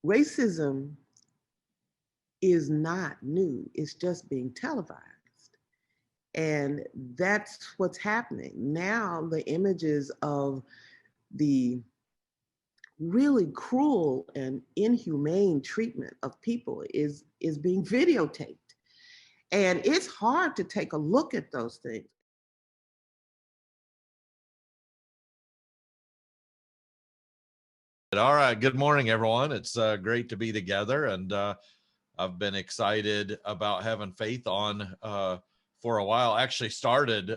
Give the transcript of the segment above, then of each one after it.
racism is not new, it's just being televised. And that's what's happening. Now the images of the really cruel and inhumane treatment of people is being videotaped. And it's hard to take a look at those things. All right. Good morning, everyone. It's great to be together. And I've been excited about having Faith on for a while. Actually started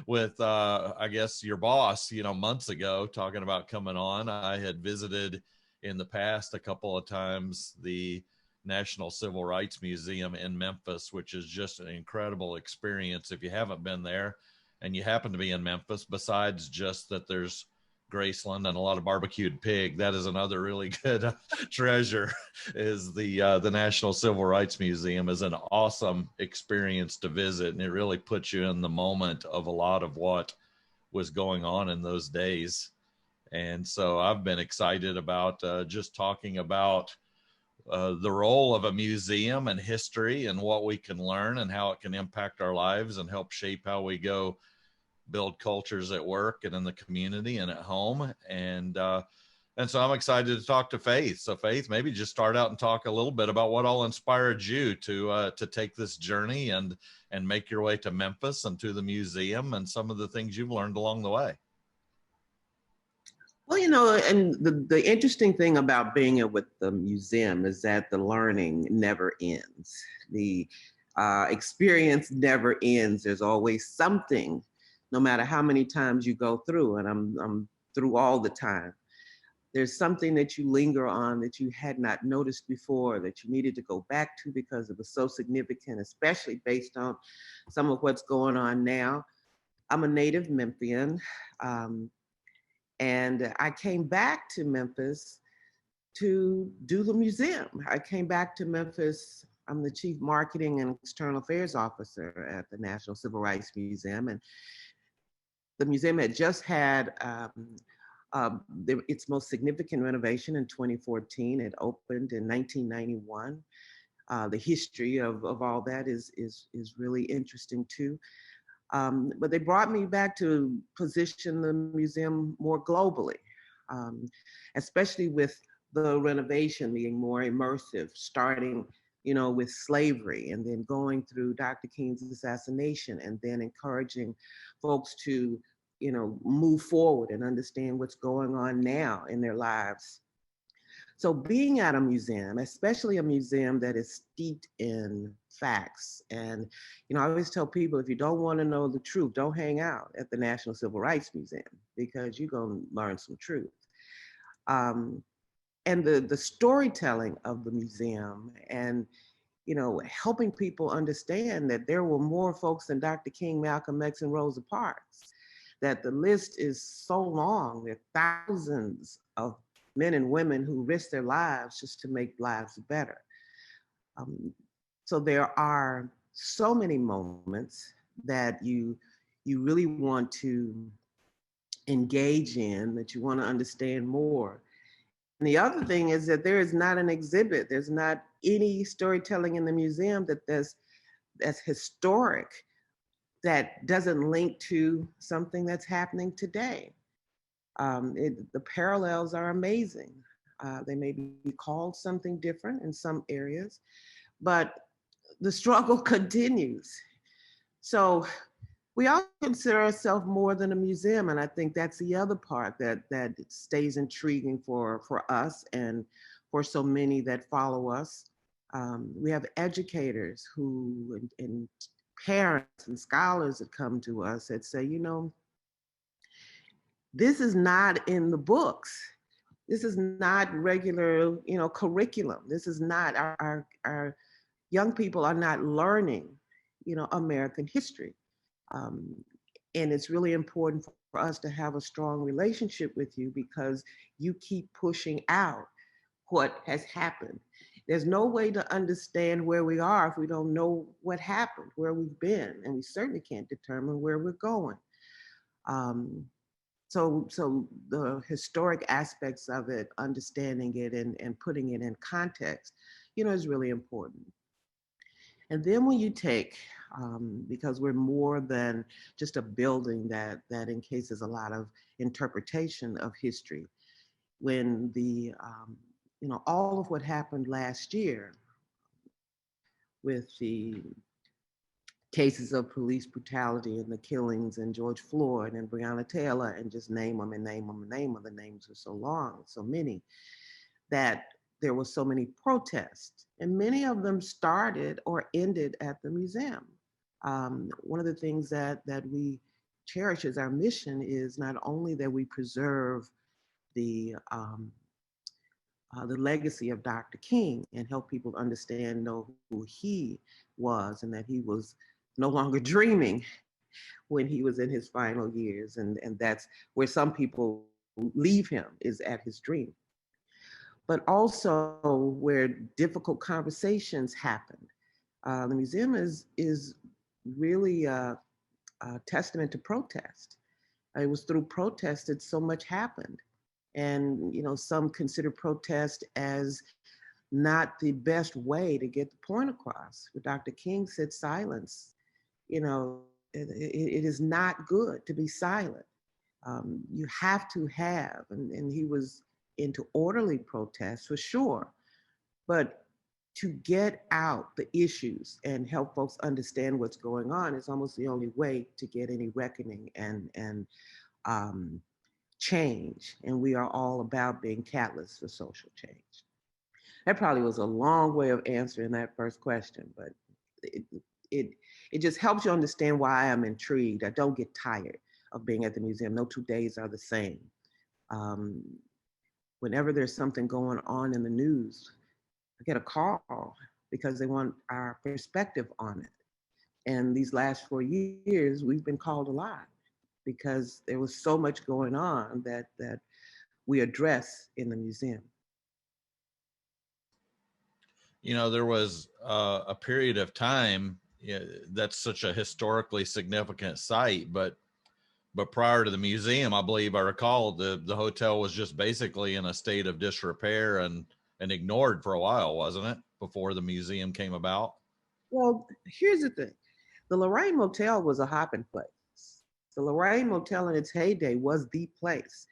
with, I guess, your boss, months ago, talking about coming on. I had visited in the past a couple of times the National Civil Rights Museum in Memphis, which is just an incredible experience. If you haven't been there and you happen to be in Memphis, besides just that there's Graceland and a lot of barbecued pig, that is another really good treasure. Is the National Civil Rights Museum is an awesome experience to visit, and it really puts you in the moment of a lot of what was going on in those days. And so I've been excited about just talking about the role of a museum and history and what we can learn and how it can impact our lives and help shape how we go build cultures at work and in the community and at home. And so I'm excited to talk to Faith. So Faith, maybe just start out and talk a little bit about what all inspired you to take this journey and make your way to Memphis and to the museum and some of the things you've learned along the way. Well, and the interesting thing about being with the museum is that the learning never ends. The experience never ends. There's always something, no matter how many times you go through, and I'm through all the time. There's something that you linger on that you had not noticed before, that you needed to go back to because it was so significant, especially based on some of what's going on now. I'm a native Memphian, and I came back to Memphis to do the museum. I came back to Memphis. I'm the Chief Marketing and External Affairs Officer at the National Civil Rights Museum, and the museum had just had its most significant renovation in 2014. It opened in 1991. The history of all that is really interesting too. But they brought me back to position the museum more globally, especially with the renovation being more immersive, starting with slavery and then going through Dr. King's assassination and then encouraging folks to, move forward and understand what's going on now in their lives. So being at a museum, especially a museum that is steeped in facts, and I always tell people, if you don't want to know the truth, don't hang out at the National Civil Rights Museum because you're going to learn some truth. And the storytelling of the museum and helping people understand that there were more folks than Dr. King, Malcolm X, and Rosa Parks, that the list is so long. There are thousands of men and women who risk their lives just to make lives better. So there are so many moments that you really want to engage in, that you want to understand more. And the other thing is that there is not an exhibit, there's not any storytelling in the museum that's historic, that doesn't link to something that's happening today. The parallels are amazing. They may be called something different in some areas, but the struggle continues. So we all consider ourselves more than a museum, and I think that's the other part that stays intriguing for us and for so many that follow us. We have educators and parents and scholars that come to us that say, this is not in the books. This is not regular, curriculum. This is not our young people are not learning, American history. And it's really important for us to have a strong relationship with you because you keep pushing out what has happened. There's no way to understand where we are if we don't know what happened, where we've been, and we certainly can't determine where we're going. So the historic aspects of it, understanding it and putting it in context, is really important. And then when you take, because we're more than just a building that encases a lot of interpretation of history, when all of what happened last year with the cases of police brutality and the killings and George Floyd and Breonna Taylor, and just name them and name them and name them. The names are so long, so many, that there were so many protests, and many of them started or ended at the museum. One of the things that we cherish as our mission is not only that we preserve the legacy of Dr. King and help people understand, know who he was, and that he was no longer dreaming when he was in his final years. And that's where some people leave him, is at his dream. But also where difficult conversations happened. The museum is really a testament to protest. It was through protest that so much happened. And some consider protest as not the best way to get the point across. But Dr. King said silence. It is not good to be silent. You have to have, and he was into orderly protests for sure, but to get out the issues and help folks understand what's going on is almost the only way to get any reckoning and change. And we are all about being catalysts for social change. That probably was a long way of answering that first question, but it, it, it just helps you understand why I'm intrigued. I don't get tired of being at the museum. No 2 days are the same. Um, Whenever there's something going on in the news, I get a call because they want our perspective on it. And these last 4 years, we've been called a lot because there was so much going on that we address in the museum. There was a period of time, that's such a historically significant site, but prior to the museum, I believe I recall the hotel was just basically in a state of disrepair and ignored for a while, wasn't it? Before the museum came about. Well, here's the thing. The Lorraine Motel was a hopping place. The Lorraine Motel in its heyday was the place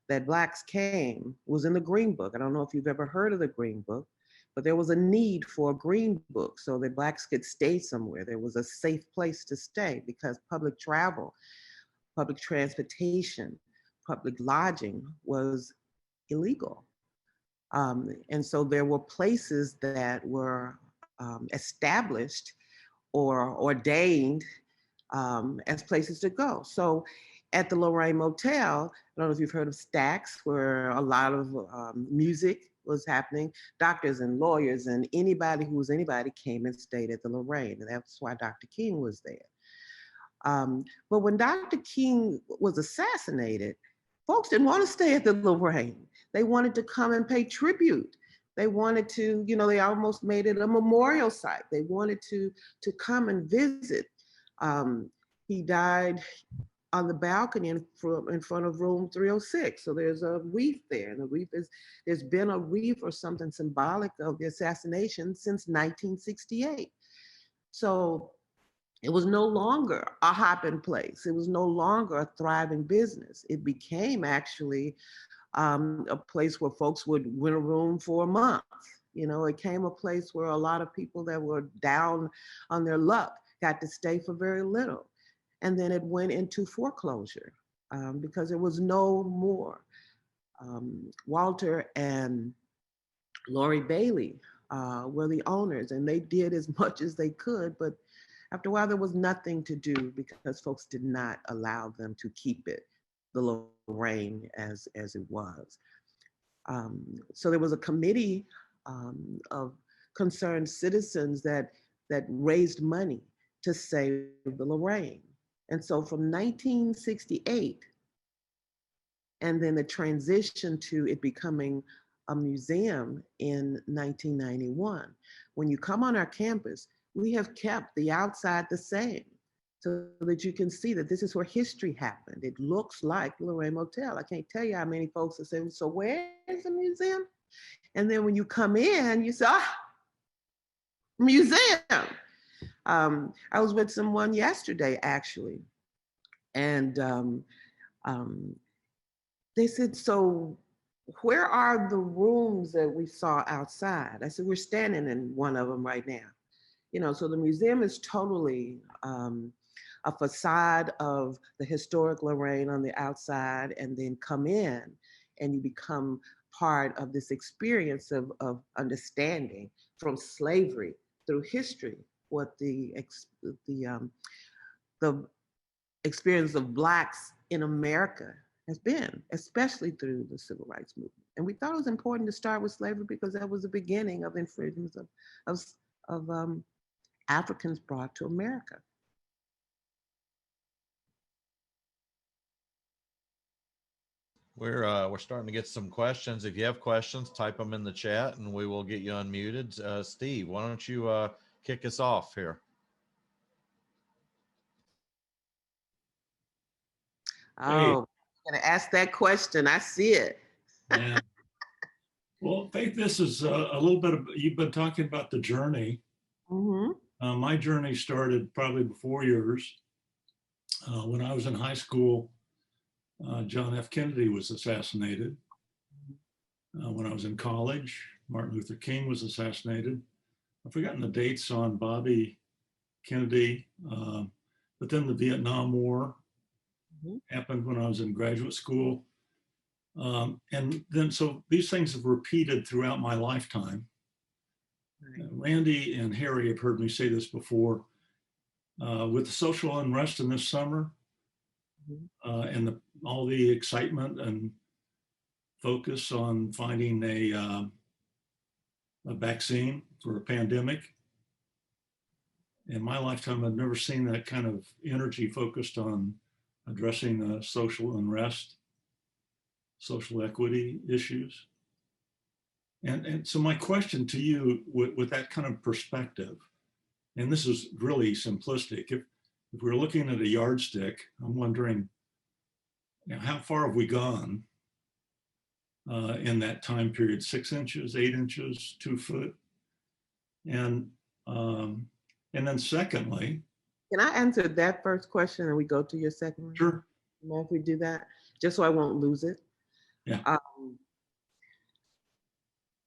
that Blacks came, was in the Green Book. I don't know if you've ever heard of the Green Book, but there was a need for a Green Book so that Blacks could stay somewhere. There was a safe place to stay because public travel, public transportation, public lodging was illegal. And so there were places that were established or ordained as places to go. So at the Lorraine Motel, I don't know if you've heard of Stacks, where a lot of music was happening. Doctors and lawyers and anybody who was anybody came and stayed at the Lorraine. And that's why Dr. King was there. But when Dr. King was assassinated, folks didn't want to stay at the Lorraine. They wanted to come and pay tribute. They wanted to, they almost made it a memorial site. They wanted to come and visit. He died on the balcony in front of room 306. So there's a wreath there. And the wreath there's been a wreath or something symbolic of the assassination since 1968. So it was no longer a hopping place. It was no longer a thriving business. It became actually a place where folks would rent a room for a month. It became a place where a lot of people that were down on their luck got to stay for very little. And then it went into foreclosure because there was no more. Walter and Lori Bailey were the owners, and they did as much as they could, but after a while, there was nothing to do because folks did not allow them to keep it, the Lorraine, as it was. So there was a committee of concerned citizens that raised money to save the Lorraine. And so from 1968, and then the transition to it becoming a museum in 1991, when you come on our campus, we have kept the outside the same. so that you can see that this is where history happened. It looks like Lorraine Motel. I can't tell you how many folks have said, so where's the museum? And then when you come in, you say, ah, museum. I was with someone yesterday, actually, and um, they said, so where are the rooms that we saw outside? I said, we're standing in one of them right now. So the museum is totally a facade of the historic Lorraine on the outside, and then come in and you become part of this experience of understanding from slavery through history what the experience of Blacks in America has been, especially through the civil rights movement. And we thought it was important to start with slavery because that was the beginning of infringements of Africans brought to America. We're starting to get some questions. If you have questions, type them in the chat and we will get you unmuted. Steve, why don't you kick us off here? Oh, I'm going to ask that question. I see it. Yeah. Well, Faith, this is a little bit of, you've been talking about the journey. Mm-hmm. My journey started probably before yours. When I was in high school, John F. Kennedy was assassinated. When I was in college, Martin Luther King was assassinated. I've forgotten the dates on Bobby Kennedy, but then the Vietnam War happened when I was in graduate school. And then, so these things have repeated throughout my lifetime. Right. Randy and Harry have heard me say this before. With the social unrest in this summer, and all the excitement and focus on finding a vaccine for a pandemic, in my lifetime, I've never seen that kind of energy focused on addressing social unrest, social equity issues. And so my question to you with that kind of perspective, and this is really simplistic, if we're looking at a yardstick, I'm wondering, how far have we gone in that time period? 6 inches, 8 inches, 2 foot? And then secondly. Can I answer that first question and we go to your second one? Sure. If we do that, just so I won't lose it. Yeah.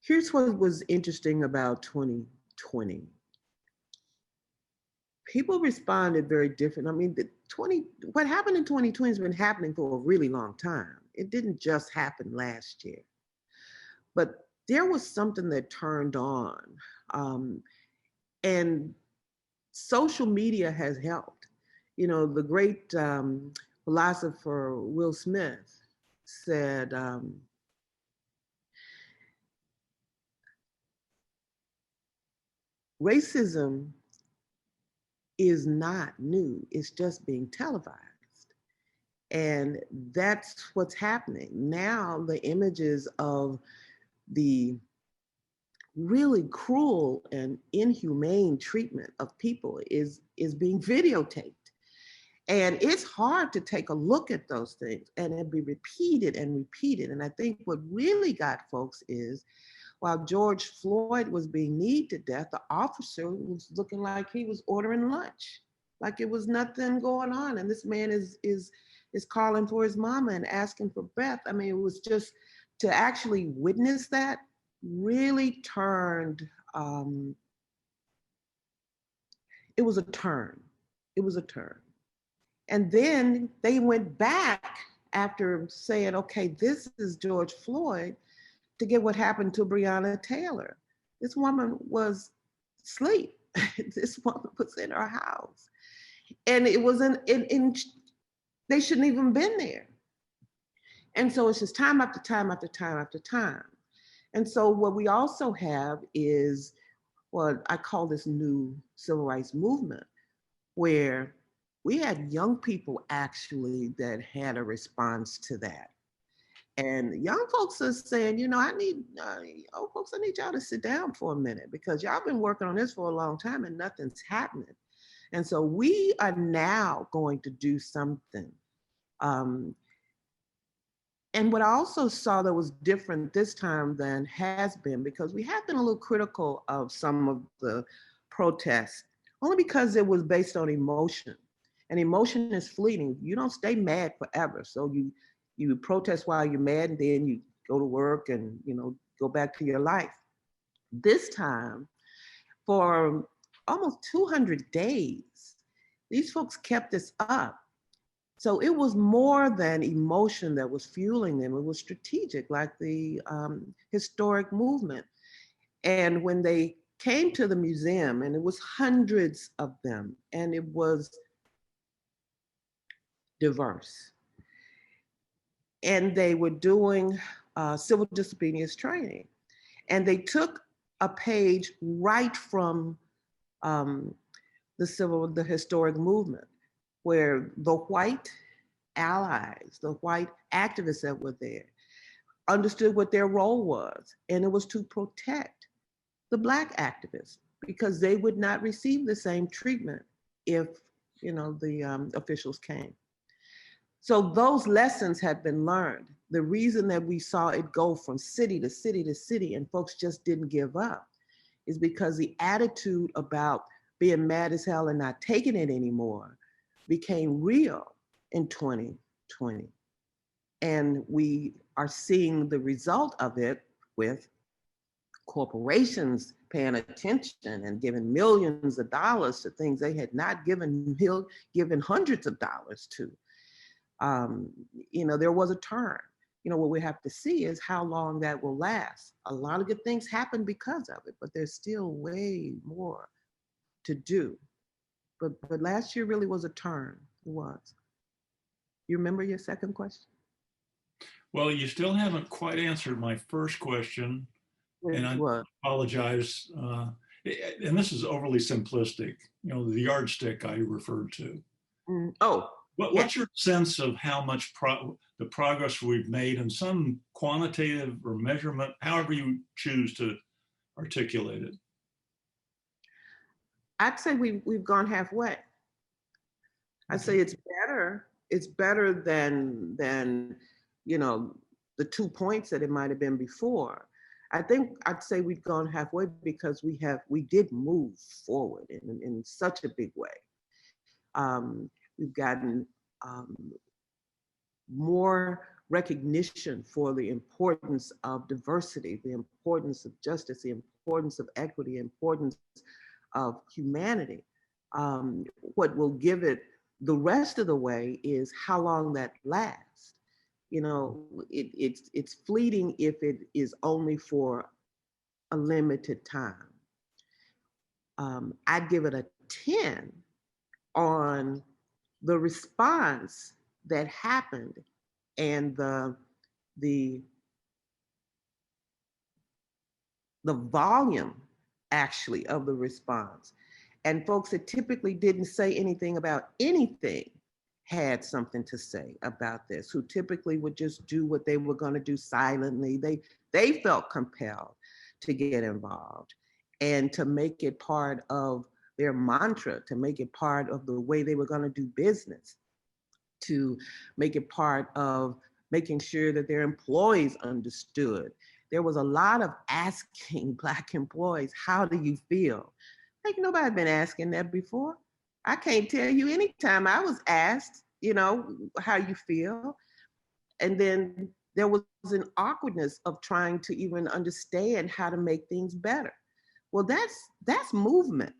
Here's what was interesting about 2020. People responded very different. I mean, what happened in 2020 has been happening for a really long time. It didn't just happen last year. But there was something that turned on. And social media has helped. The great philosopher Will Smith said, racism is not new, it's just being televised. And that's what's happening. Now the images of the really cruel and inhumane treatment of people is being videotaped. And it's hard to take a look at those things and it be repeated and repeated. And I think what really got folks is, while George Floyd was being kneed to death, the officer was looking like he was ordering lunch, like it was nothing going on. And this man is calling for his mama and asking for breath. I mean, it was just, to actually witness that really turned, it was a turn. It was a turn. And then they went back after saying, okay, this is George Floyd, to get what happened to Breonna Taylor. This woman was asleep. This woman was in her house. And it wasn't, they shouldn't even been there. And so it's just time after time after time after time. And so what we also have is what I call this new civil rights movement, where we had young people actually that had a response to that. And young folks are saying, I need, old folks, I need y'all to sit down for a minute because y'all been working on this for a long time and nothing's happening. And so we are now going to do something. Um, and what I also saw that was different this time than has been, because we have been a little critical of some of the protests, only because it was based on emotion. And emotion is fleeting. You don't stay mad forever. So you protest while you're mad, and then you go to work and go back to your life. This time, for almost 200 days, these folks kept us up. So it was more than emotion that was fueling them. It was strategic, like the historic movement. And when they came to the museum, and it was hundreds of them, and it was diverse. And they were doing civil disobedience training. And they took a page right from the historic movement, where the white allies, the white activists that were there, understood what their role was, and it was to protect the Black activists, because they would not receive the same treatment if the officials came. So those lessons had been learned. The reason that we saw it go from city to city to city and folks just didn't give up is because the attitude about being mad as hell and not taking it anymore became real in 2020. And we are seeing the result of it with corporations paying attention and giving millions of dollars to things they had not given hundreds of dollars to. There was a turn. What we have to see is how long that will last. A lot of good things happen because of it, but there's still way more to do. But last year really was a turn. It was. You remember your second question? Well, you still haven't quite answered my first question, Which and I was? apologize. And this is overly simplistic, the yardstick I referred to. Oh, What's your sense of how much the progress we've made in some quantitative or measurement, however you choose to articulate it? I'd say we've gone halfway. I'd say it's better. It's better than the 2 points that it might have been before. I'd say we've gone halfway because we did move forward in such a big way. We've gotten more recognition for the importance of diversity, the importance of justice, the importance of equity, the importance of humanity. What will give it the rest of the way is how long that lasts. It's fleeting if it is only for a limited time. I'd give it a 10 on the response that happened and the volume actually of the response. And folks that typically didn't say anything about anything had something to say about this, who typically would just do what they were going to do silently. They felt compelled to get involved and to make it part of their mantra, to make it part of the way they were going to do business, to make it part of making sure that their employees understood. There was a lot of asking Black employees, how do you feel? Like nobody had been asking that before. I can't tell you any time I was asked, how you feel. And then there was an awkwardness of trying to even understand how to make things better. Well, that's movement.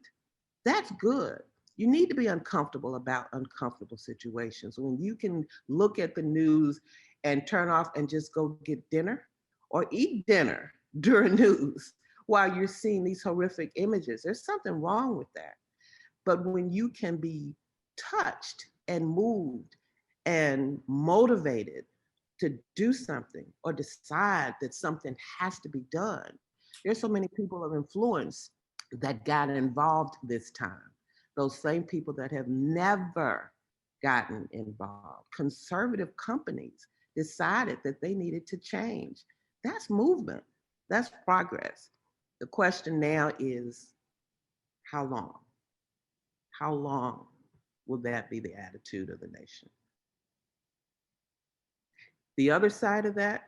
That's good. You need to be uncomfortable about uncomfortable situations. When you can look at the news and turn off and just go get dinner or eat dinner during news while you're seeing these horrific images, there's something wrong with that. But when you can be touched and moved and motivated to do something or decide that something has to be done, there's so many people of influence that got involved this time. Those same people that have never gotten involved. Conservative companies decided that they needed to change. That's movement. That's progress. The question now is, how long? how long will that be the attitude of the nation? The other side of that,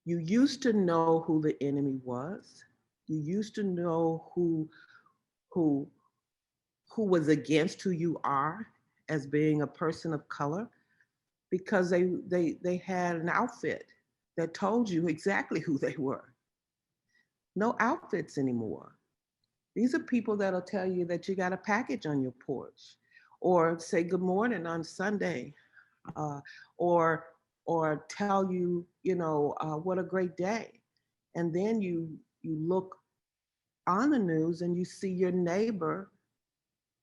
you used to know who the enemy was. You used to know who who was against who you are as being a person of color because they had an outfit that told you exactly who they were. No outfits anymore. These are people that'll tell you that you got a package on your porch, or say good morning on Sunday, uh, or tell you, what a great day, and then you look on the news and you see your neighbor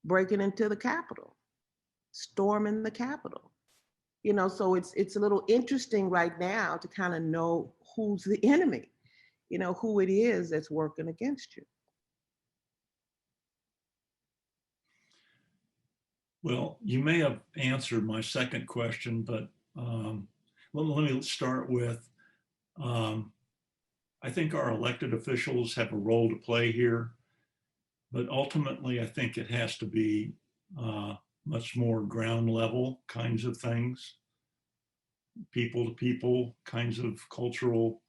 breaking into the Capitol, storming the Capitol. So it's a little interesting right now to kind of know who's the enemy, who it is that's working against you. Well, you may have answered my second question, but let me start with, I think our elected officials have a role to play here, but ultimately I think it has to be much more ground level kinds of things, people to people kinds of cultural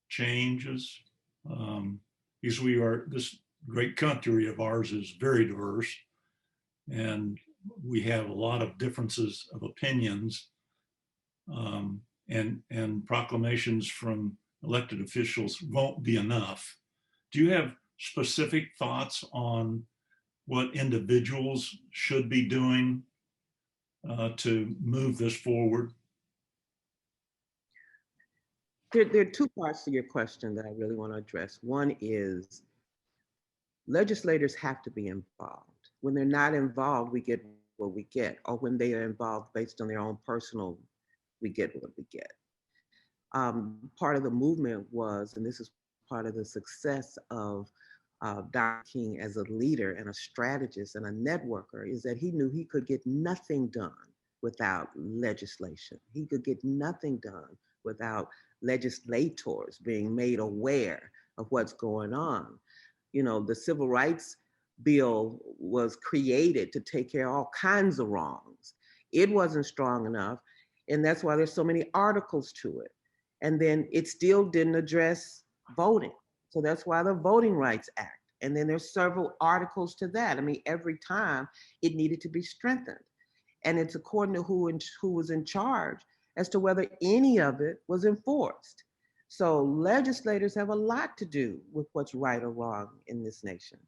changes. Because this great country of ours is very diverse, and we have a lot of differences of opinions, and proclamations from elected officials won't be enough. Do you have specific thoughts on what individuals should be doing to move this forward? There are two parts to your question that I really want to address. One is legislators have to be involved. When they're not involved, we get what we get, or when they are involved based on their own personal, we get what we get. Part of the movement was, and this is part of the success of Dr. King as a leader and a strategist and a networker, is that he knew he could get nothing done without legislation. He could get nothing done without legislators being made aware of what's going on. The Civil Rights Bill was created to take care of all kinds of wrongs. It wasn't strong enough, and that's why there's so many articles to it. And then it still didn't address voting. So that's why the Voting Rights Act. And then there's several articles to that. I mean, every time it needed to be strengthened. And it's according to who was in charge as to whether any of it was enforced. So legislators have a lot to do with what's right or wrong in this nation.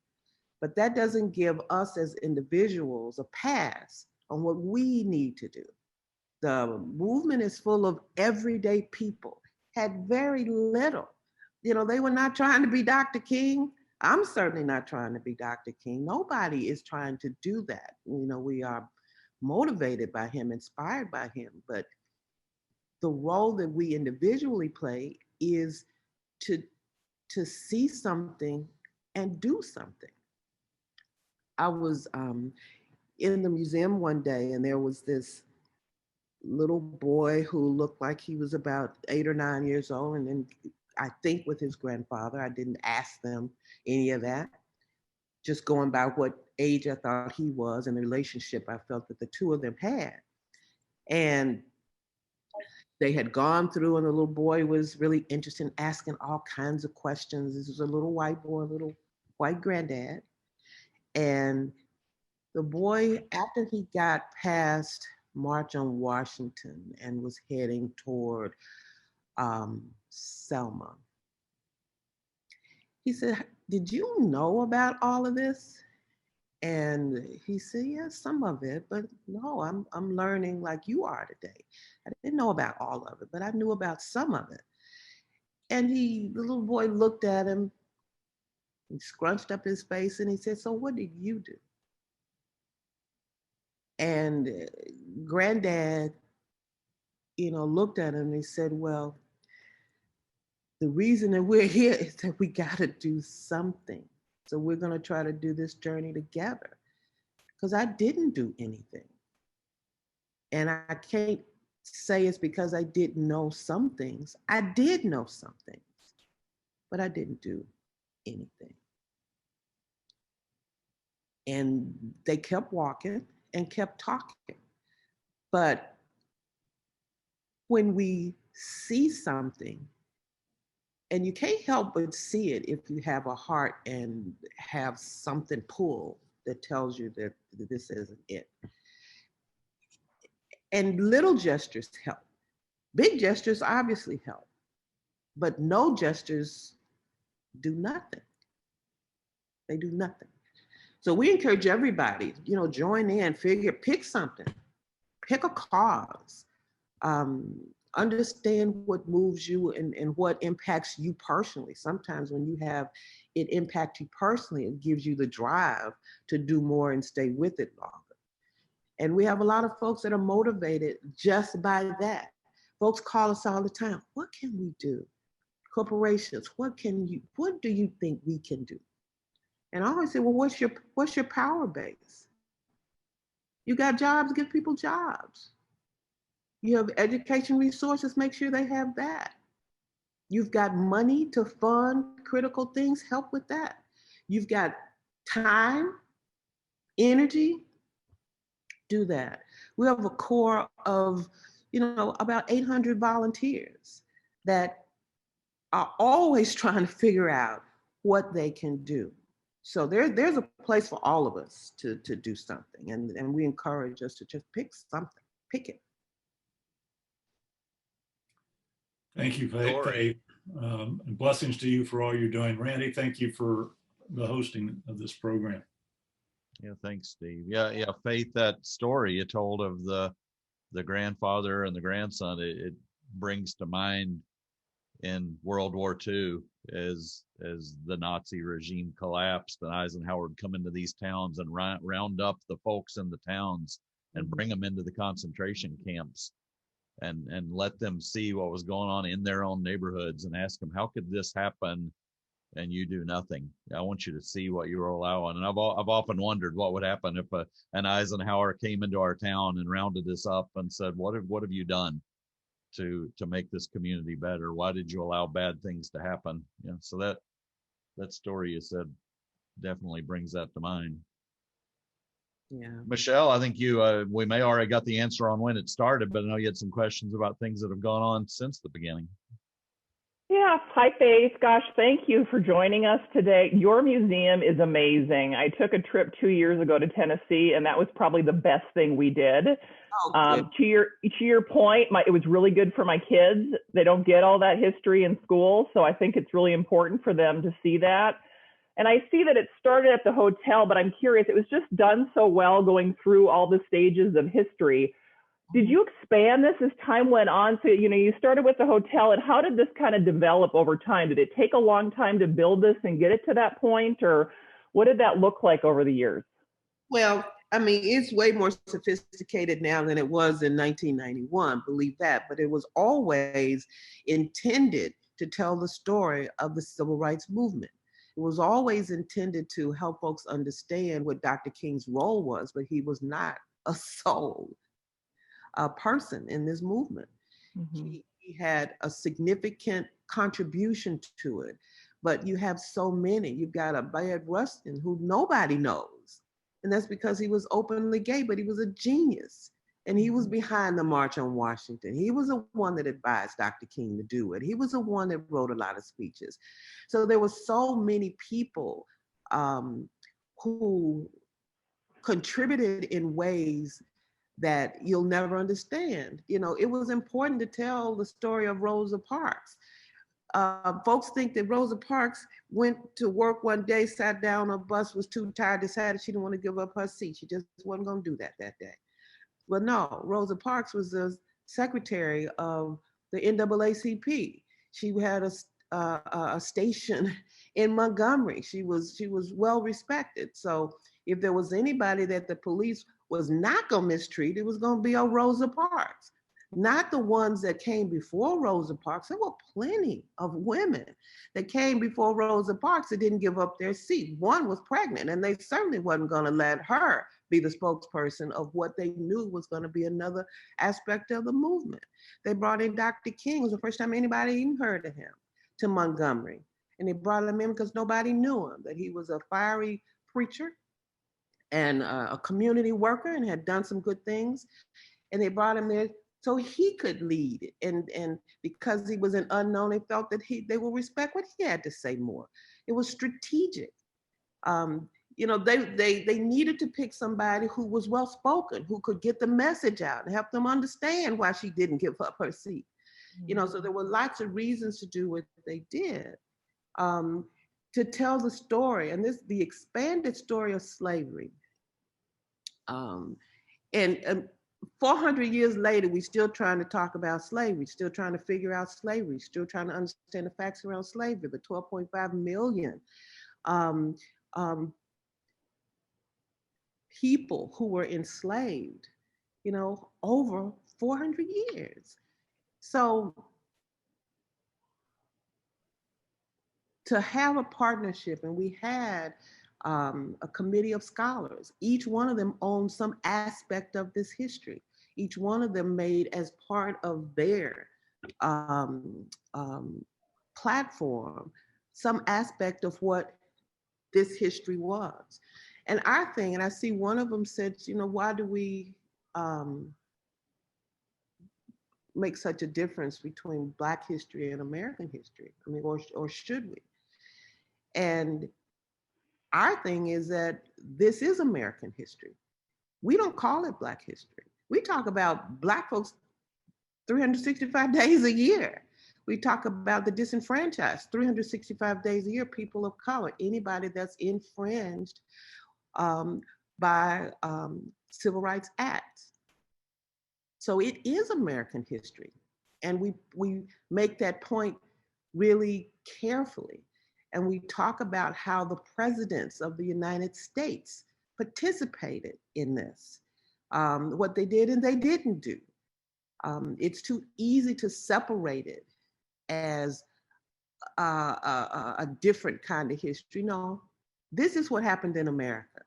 But that doesn't give us as individuals a pass on what we need to do. The movement is full of everyday people, had very little. They were not trying to be Dr. King. I'm certainly not trying to be Dr. King. Nobody is trying to do that. We are motivated by him, inspired by him. But the role that we individually play is to see something and do something. I was in the museum one day, and there was this little boy who looked like he was about 8 or 9 years old, and then I think with his grandfather. I didn't ask them any of that. Just going by what age I thought he was and the relationship I felt that the two of them had. And they had gone through, and the little boy was really interested in asking all kinds of questions. This was a little white boy, a little white granddad. And the boy, after he got past March on Washington and was heading toward Selma, he said, "Did you know about all of this?" And he said, "Yeah, some of it, but no, I'm learning like you are today. I didn't know about all of it, but I knew about some of it." And the little boy looked at him, he scrunched up his face, and he said, "So what did you do?" And granddad, looked at him and he said, "Well, the reason that we're here is that we got to do something. So we're going to try to do this journey together." Because I didn't do anything. And I can't say it's because I didn't know some things. I did know some things, but I didn't do anything. And they kept walking and kept talking. But when we see something, and you can't help but see it if you have a heart and have something pull that tells you that this isn't it. And little gestures help. Big gestures obviously help, but no gestures do nothing. They do nothing. So we encourage everybody, join in, pick something, pick a cause, understand what moves you and what impacts you personally. Sometimes when you have it impact you personally, it gives you the drive to do more and stay with it longer. And we have a lot of folks that are motivated just by that. Folks call us all the time. What can we do? Corporations, what do you think we can do? And I always say, well, what's your power base? You got jobs, give people jobs. You have education resources, make sure they have that. You've got money to fund critical things, help with that. You've got time, energy, do that. We have a core of, about 800 volunteers that are always trying to figure out what they can do. So there's a place for all of us to do something. And we encourage us to just pick something, pick it. Thank you, Faith. And blessings to you for all you're doing. Randy, thank you for the hosting of this program. Yeah, thanks, Steve. Yeah, Faith, that story you told of the grandfather and the grandson, it brings to mind in World War II as the Nazi regime collapsed and Eisenhower would come into these towns and round up the folks in the towns and bring them into the concentration camps and let them see what was going on in their own neighborhoods and ask them, how could this happen and you do nothing? I want you to see what you were allowing. And I've often wondered what would happen if an Eisenhower came into our town and rounded us up and said, what have you done to make this community better? Why did you allow bad things to happen? So that story you said definitely brings that to mind. Yeah. Michelle, I think we may already got the answer on when it started, but I know you had some questions about things that have gone on since the beginning. Yeah. Hi, Faith. Gosh, thank you for joining us today. Your museum is amazing. I took a trip 2 years ago to Tennessee, and that was probably the best thing we did. To your point, it was really good for my kids. They don't get all that history in school, so I think it's really important for them to see that. And I see that it started at the hotel, but I'm curious, it was just done so well going through all the stages of history. Did you expand this as time went on? So, you started with the hotel, and how did this kind of develop over time? Did it take a long time to build this and get it to that point, or what did that look like over the years? Well, I mean, it's way more sophisticated now than it was in 1991, believe that, but it was always intended to tell the story of the civil rights movement. It was always intended to help folks understand what Dr. King's role was, but he was not a sole person in this movement. Mm-hmm. He had a significant contribution to it, but you have so many. You've got a Bayard Rustin who nobody knows, and that's because he was openly gay, but he was a genius. And he was behind the March on Washington. He was the one that advised Dr. King to do it. He was the one that wrote a lot of speeches. So there were so many people who contributed in ways that you'll never understand. It was important to tell the story of Rosa Parks. Folks think that Rosa Parks went to work one day, sat down on a bus, was too tired, decided she didn't want to give up her seat. She just wasn't going to do that day. Well, no, Rosa Parks was the secretary of the NAACP. She had a station in Montgomery. She was well respected. So if there was anybody that the police was not going to mistreat, it was going to be a Rosa Parks, not the ones that came before Rosa Parks. There were plenty of women that came before Rosa Parks that didn't give up their seat. One was pregnant, and they certainly wasn't going to let her be the spokesperson of what they knew was going to be another aspect of the movement. They brought in Dr. King. It was the first time anybody even heard of him, to Montgomery. And they brought him in because nobody knew him, that he was a fiery preacher, and a community worker and had done some good things. And they brought him there so he could lead. And because he was an unknown, they felt that they will respect what he had to say more. It was strategic. You know, they needed to pick somebody who was well-spoken, who could get the message out and help them understand why she didn't give up her seat. You know, so there were lots of reasons to do what they did, to tell the story, and the expanded story of slavery. And 400 years later, we're still trying to talk about slavery, still trying to figure out slavery, still trying to understand the facts around slavery, the 12.5 million people who were enslaved, you know, over 400 years. So to have a partnership, and we had a committee of scholars. Each one of them owned some aspect of this history. Each one of them made as part of their platform some aspect of what this history was. And our thing, and I see one of them said, you know, why do we make such a difference between Black history and American history? I mean, or should we? And our thing is that this is American history. We don't call it Black history. We talk about Black folks 365 days a year. We talk about the disenfranchised 365 days a year, people of color, anybody that's infringed by civil rights acts. So it is American history. And we make that point really carefully. And we talk about how the presidents of the United States participated in this, what they did and they didn't do. It's too easy to separate it as a different kind of history. No, this is what happened in America.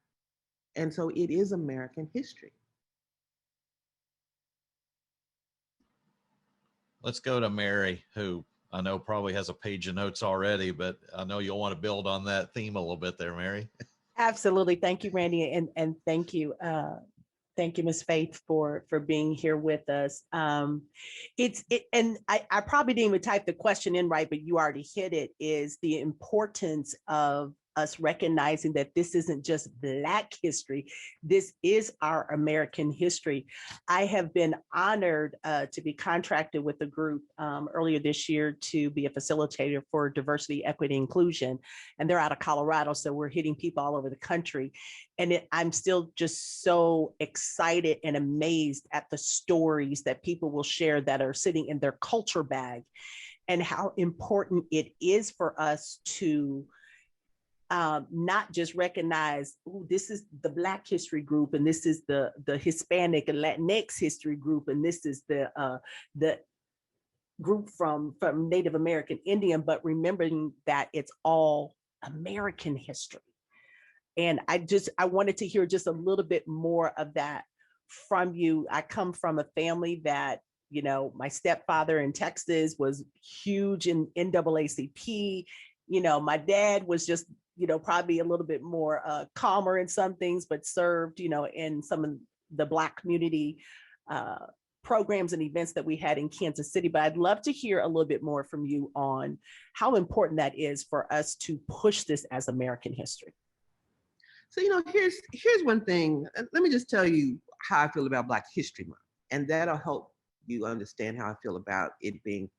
And so it is American history. Let's go to Mary, who I know probably has a page of notes already, but I know you'll want to build on that theme a little bit there, Mary. Absolutely. Thank you, Randy. And thank you. Thank you, Ms. Faith, for being here with us. And I probably didn't even type the question in right, but you already hit it, is the importance of us recognizing that this isn't just Black history. This is our American history. I have been honored to be contracted with a group earlier this year to be a facilitator for diversity, equity, inclusion. And they're out of Colorado, so we're hitting people all over the country. And I'm still just so excited and amazed at the stories that people will share that are sitting in their culture bag, and how important it is for us to not just recognize, oh, this is the Black history group, and this is the Hispanic and Latinx history group, and this is the group from Native American Indian, but remembering that it's all American history. And I wanted to hear just a little bit more of that from you. I come from a family that, you know, my stepfather in Texas was huge in NAACP. You know, my dad was just, you know, probably a little bit more calmer in some things, but served, you know, in some of the Black community programs and events that we had in Kansas City. But I'd love to hear a little bit more from you on how important that is for us to push this as American history. So, you know, here's one thing. Let me just tell you how I feel about Black History Month, and that'll help you understand how I feel about it being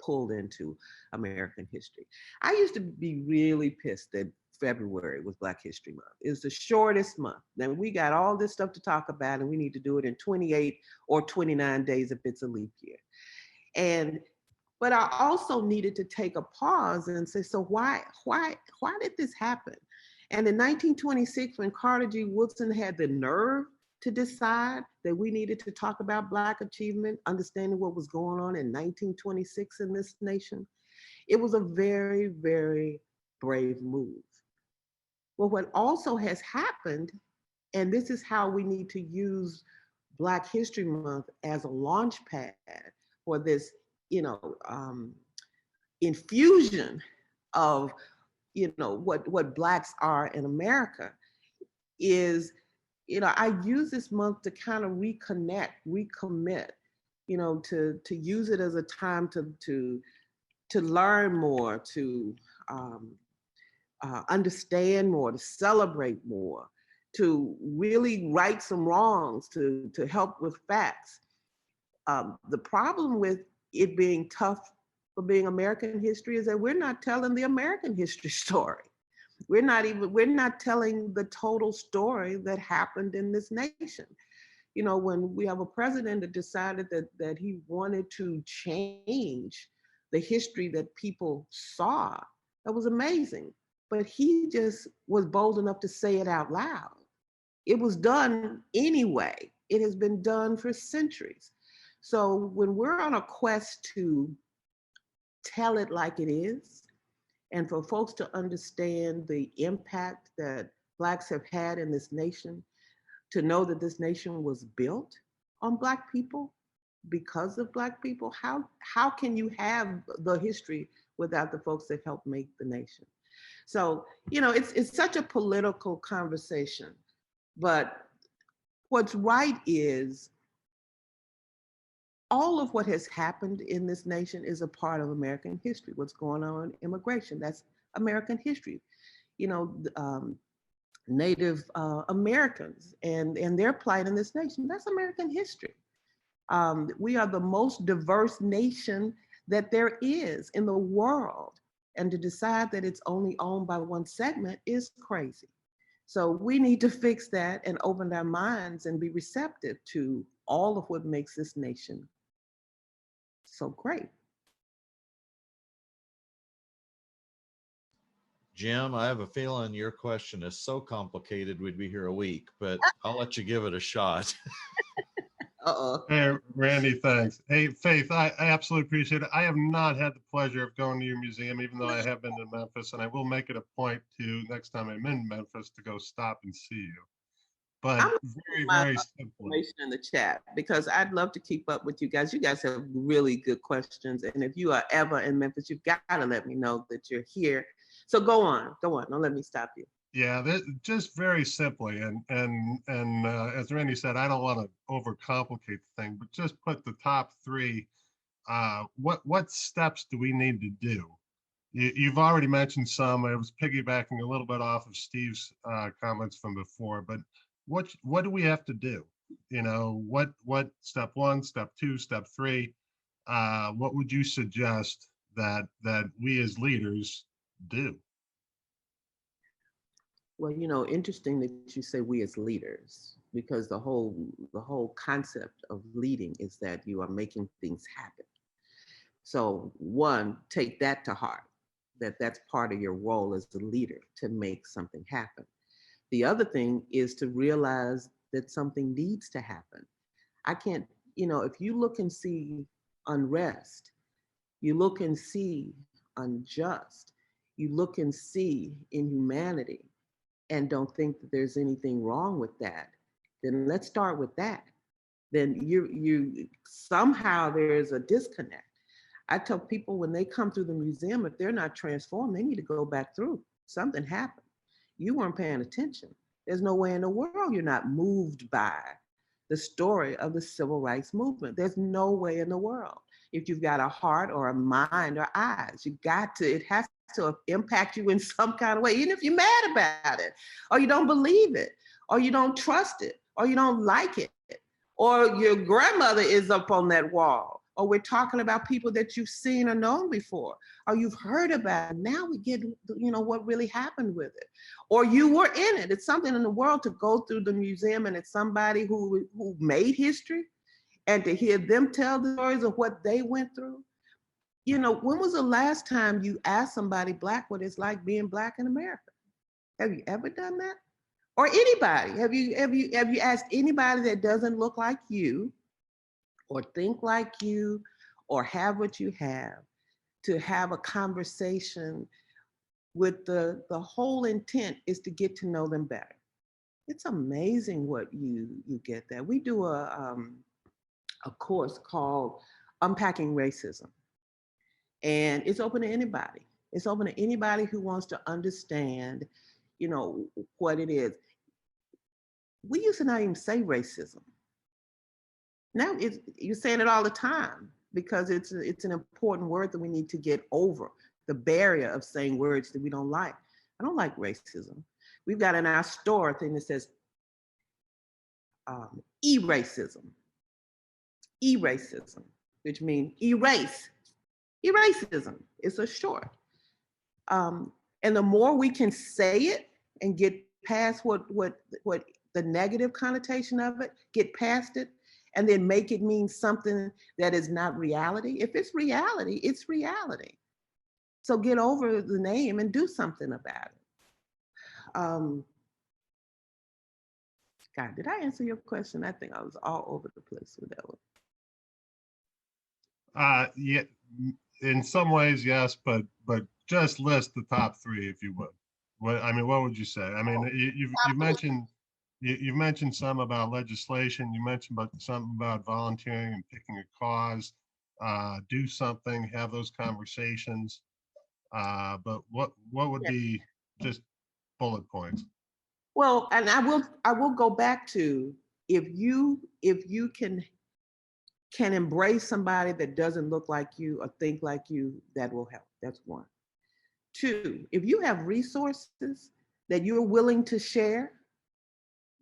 pulled into American history. I used to be really pissed that February was Black History Month. It's the shortest month. Then we got all this stuff to talk about, and we need to do it in 28 or 29 days if it's a leap year. But I also needed to take a pause and say, so why did this happen? And in 1926, when Carter G. Woodson had the nerve to decide that we needed to talk about Black achievement, understanding what was going on in 1926 in this nation, it was a very, very brave move. Well, what also has happened, and this is how we need to use Black History Month as a launch pad for this, you know, infusion of, you know, what Blacks are in America, is I use this month to kind of reconnect, recommit, to use it as a time to learn more, to understand more, to celebrate more, to really right some wrongs, to help with facts. The problem with it being tough for being American history is that we're not telling the American history story. We're not telling the total story that happened in this nation. When we have a president that decided that he wanted to change the history that people saw, that was amazing. But he just was bold enough to say it out loud. It was done anyway. It has been done for centuries. So when we're on a quest to tell it like it is, and for folks to understand the impact that Blacks have had in this nation, to know that this nation was built on Black people because of Black people, how can you have the history without the folks that helped make the nation? So, it's such a political conversation, but what's right is all of what has happened in this nation is a part of American history. What's going on in immigration, that's American history. Native Americans and their plight in this nation, that's American history. We are the most diverse nation that there is in the world. And to decide that it's only owned by one segment is crazy. So we need to fix that and open our minds and be receptive to all of what makes this nation so great. Jim, I have a feeling your question is so complicated we'd be here a week, but I'll let you give it a shot. Hey, Randy, thanks. Hey, Faith, I absolutely appreciate it. I have not had the pleasure of going to your museum, even though I have been to Memphis, and I will make it a point to, next time I'm in Memphis, to go stop and see you. But very simple. In the chat, because I'd love to keep up with you guys. You guys have really good questions. And if you are ever in Memphis, you've got to let me know that you're here. So go on. Don't let me stop you. Yeah, just very simply, and as Randy said, I don't want to overcomplicate the thing, but just put the top three. What steps do we need to do? You've already mentioned some. I was piggybacking a little bit off of Steve's comments from before, but what do we have to do? What step one, step two, step three? What would you suggest that we as leaders do? Well, interesting that you say we as leaders, because the whole concept of leading is that you are making things happen. So one, take that to heart, that's part of your role as the leader, to make something happen. The other thing is to realize that something needs to happen. I can't, if you look and see unrest, you look and see unjust, you look and see inhumanity, and don't think that there's anything wrong with that, then let's start with that. Then you somehow there's a disconnect. I tell people when they come through the museum, if they're not transformed, they need to go back through. Something happened. You weren't paying attention. There's no way in the world you're not moved by the story of the civil rights movement. There's no way in the world. If you've got a heart or a mind or eyes, it has to impact you in some kind of way, even if you're mad about it, or you don't believe it, or you don't trust it, or you don't like it, or your grandmother is up on that wall, or we're talking about people that you've seen or known before, or you've heard about it. Now we get, what really happened with it, or you were in it. It's something in the world to go through the museum and it's somebody who made history, and to hear them tell the stories of what they went through. When was the last time you asked somebody Black what it's like being Black in America? Have you ever done that? Or anybody? Have you asked anybody that doesn't look like you, or think like you, or have what you have, to have a conversation with the whole intent is to get to know them better? It's amazing what you get that. We do a course called Unpacking Racism. And it's open to anybody. It's open to anybody who wants to understand, what it is. we used to not even say racism. Now you're saying it all the time because it's an important word that we need to get over the barrier of saying words that we don't like. I don't like racism. We've got in our store a thing that says e-racism, e-racism, which means erase, eracism. It's a short. And the more we can say it and get past what the negative connotation of it, get past it, and then make it mean something that is not reality. If it's reality, it's reality. So get over the name and do something about it. God, did I answer your question? I think I was all over the place with that one. Yeah, in some ways, yes, but just list the top three if you would. What would you say? I mean, you've mentioned some about legislation. You mentioned something about volunteering and picking a cause. Do something, have those conversations. But what would be just bullet points? Well, and I will go back to if you can embrace somebody that doesn't look like you or think like you, that will help. That's one. Two, if you have resources that you're willing to share,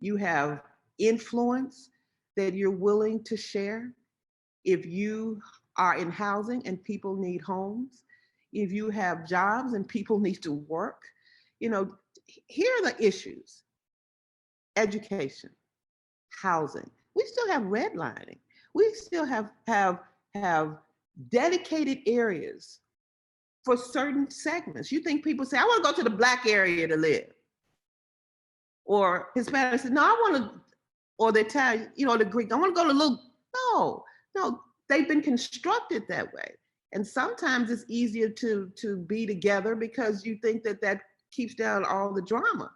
you have influence that you're willing to share. If you are in housing and people need homes, if you have jobs and people need to work, here are the issues: education, housing. We still have redlining. We still have dedicated areas for certain segments. You think people say, I want to go to the Black area to live. Or Hispanic says, no, I want to, or the Italian, the Greek, I want to go to no, they've been constructed that way. And sometimes it's easier to be together because you think that keeps down all the drama.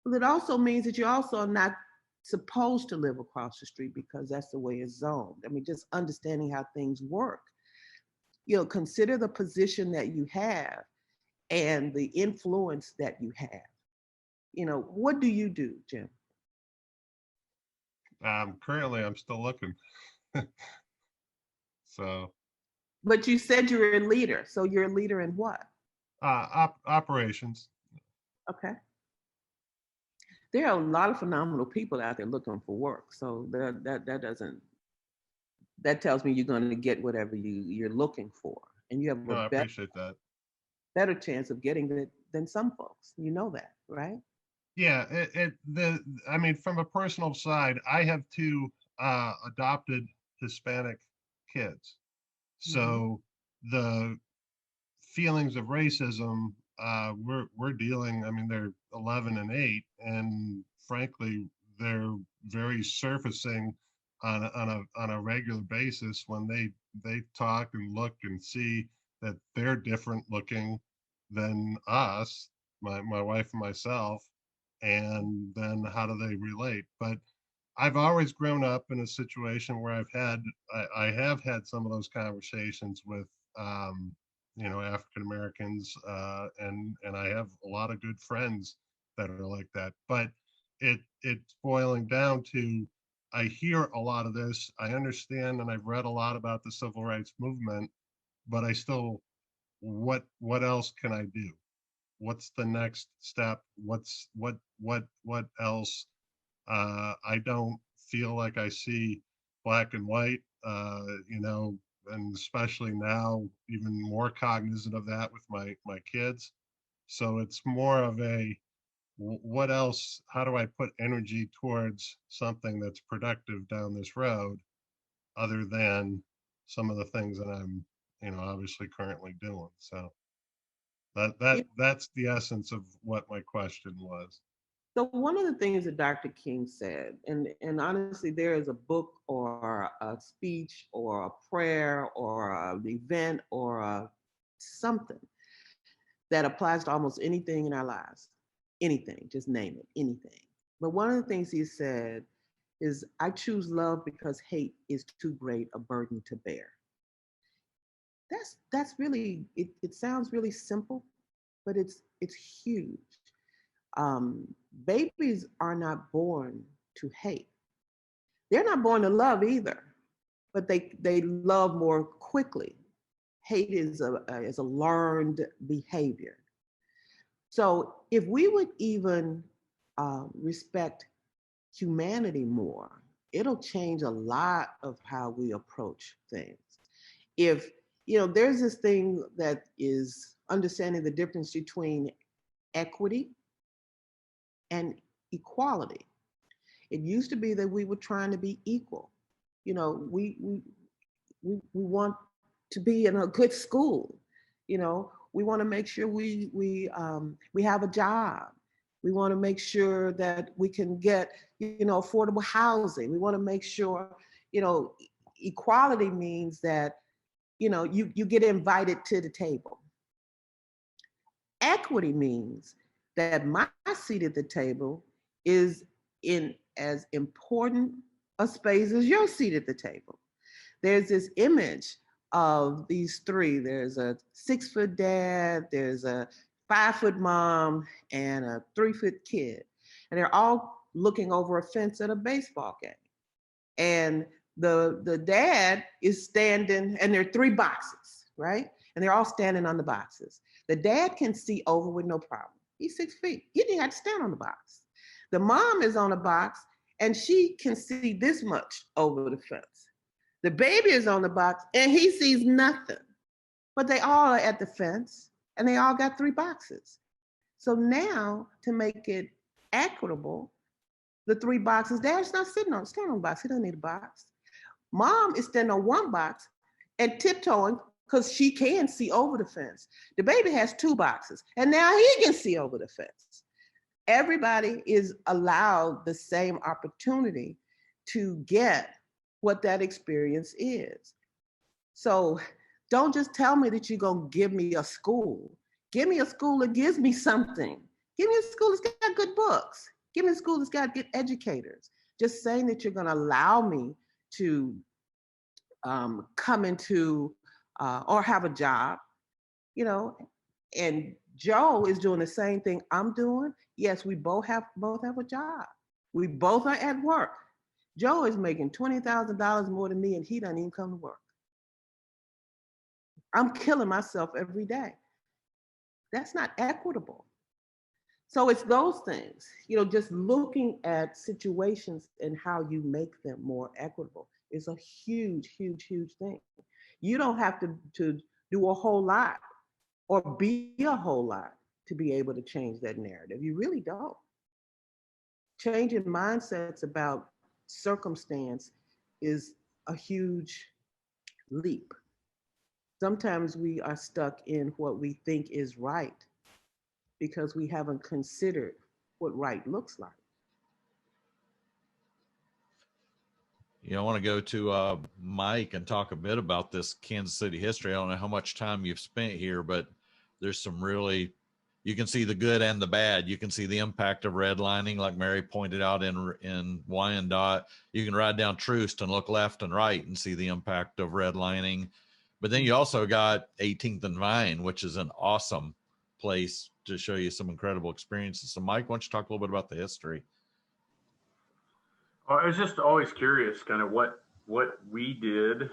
But it also means that you're also not supposed to live across the street because that's the way it's zoned. I mean, just understanding how things work. Consider the position that you have and the influence that you have. What do you do, Jim? Currently, I'm still looking. So. But you said you're a leader. So you're a leader in what? Operations. Okay. There are a lot of phenomenal people out there looking for work. So that tells me you're going to get whatever you're looking for, and you have I appreciate that. Better chance of getting it than some folks. You know that, right? Yeah. From a personal side, I have two adopted Hispanic kids, so the feelings of racism we're dealing. I mean, they're 11 and 8, and frankly, they're very surfacing on a regular basis when they talk and look and see that they're different looking than us, my wife and myself, and then how do they relate? But I've always grown up in a situation where I have had some of those conversations with African Americans, and I have a lot of good friends that are like that. But it's boiling down to, I hear a lot of this, I understand, and I've read a lot about the civil rights movement, but I still, what else can I do? What's the next step? What else? I don't feel like I see black and white, and especially now, even more cognizant of that with my kids. So it's more of a, what else? How do I put energy towards something that's productive down this road, other than some of the things that I'm, obviously currently doing. So that's the essence of what my question was. So one of the things that Dr. King said, and honestly, there is a book or a speech or a prayer or an event or something that applies to almost anything in our lives. Anything, just name it, anything. But one of the things he said is, I choose love because hate is too great a burden to bear. That's really, it sounds really simple, but it's huge. Babies are not born to hate. They're not born to love either, but they love more quickly. Hate is a learned behavior. So if we would even respect humanity more, it'll change a lot of how we approach things. If, there's this thing that is understanding the difference between equity and equality. It used to be that we were trying to be equal. We want to be in a good school. We want to make sure we have a job. We want to make sure that we can get affordable housing. We want to make sure equality means that you get invited to the table. Equity means that my seat at the table is in as important a space as your seat at the table. There's this image of these three. There's a 6-foot dad, there's a 5-foot mom, and a 3-foot kid. And they're all looking over a fence at a baseball game. And the dad is standing, and there are 3 boxes, right? And they're all standing on the boxes. The dad can see over with no problem. He's 6 feet. He didn't have to stand on the box. The mom is on a box, and she can see this much over the fence. The baby is on the box, and he sees nothing. But they all are at the fence, and they all got 3 boxes. So now, to make it equitable, the 3 boxes, dad's not standing on the box. He doesn't need a box. Mom is standing on 1 box and tiptoeing because she can see over the fence. The baby has 2 boxes, and now he can see over the fence. Everybody is allowed the same opportunity to get what that experience is. So don't just tell me that you're going to give me a school. Give me a school that gives me something. Give me a school that's got good books. Give me a school that's got good educators. Just saying that you're going to allow me to come into or have a job, and Joe is doing the same thing I'm doing. Yes, we both have a job. We both are at work. Joe is making $20,000 more than me, and he doesn't even come to work. I'm killing myself every day. That's not equitable. So it's those things, just looking at situations and how you make them more equitable is a huge, huge, huge thing. You don't have to do a whole lot or be a whole lot to be able to change that narrative. You really don't. Changing mindsets about circumstance is a huge leap. Sometimes we are stuck in what we think is right because we haven't considered what right looks like. I want to go to Mike and talk a bit about this Kansas City history. I don't know how much time you've spent here, but there's some really, you can see the good and the bad. You can see the impact of redlining, like Mary pointed out in Wyandotte. You can ride down Troost and look left and right and see the impact of redlining. But then you also got 18th and Vine, which is an awesome place to show you some incredible experiences. So Mike, why don't you talk a little bit about the history? I was just always curious kind of what we did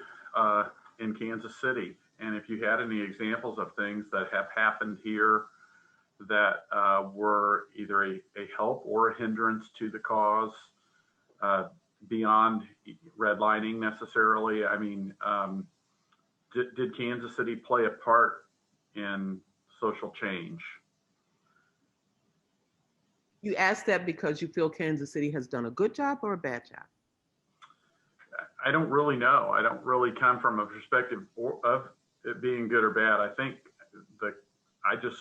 in Kansas City. And if you had any examples of things that have happened here that were either a help or a hindrance to the cause beyond redlining necessarily. I mean, did Kansas City play a part in social change? You ask that because you feel Kansas City has done a good job or a bad job? I don't really know. I don't really come from a perspective of it being good or bad. I think I just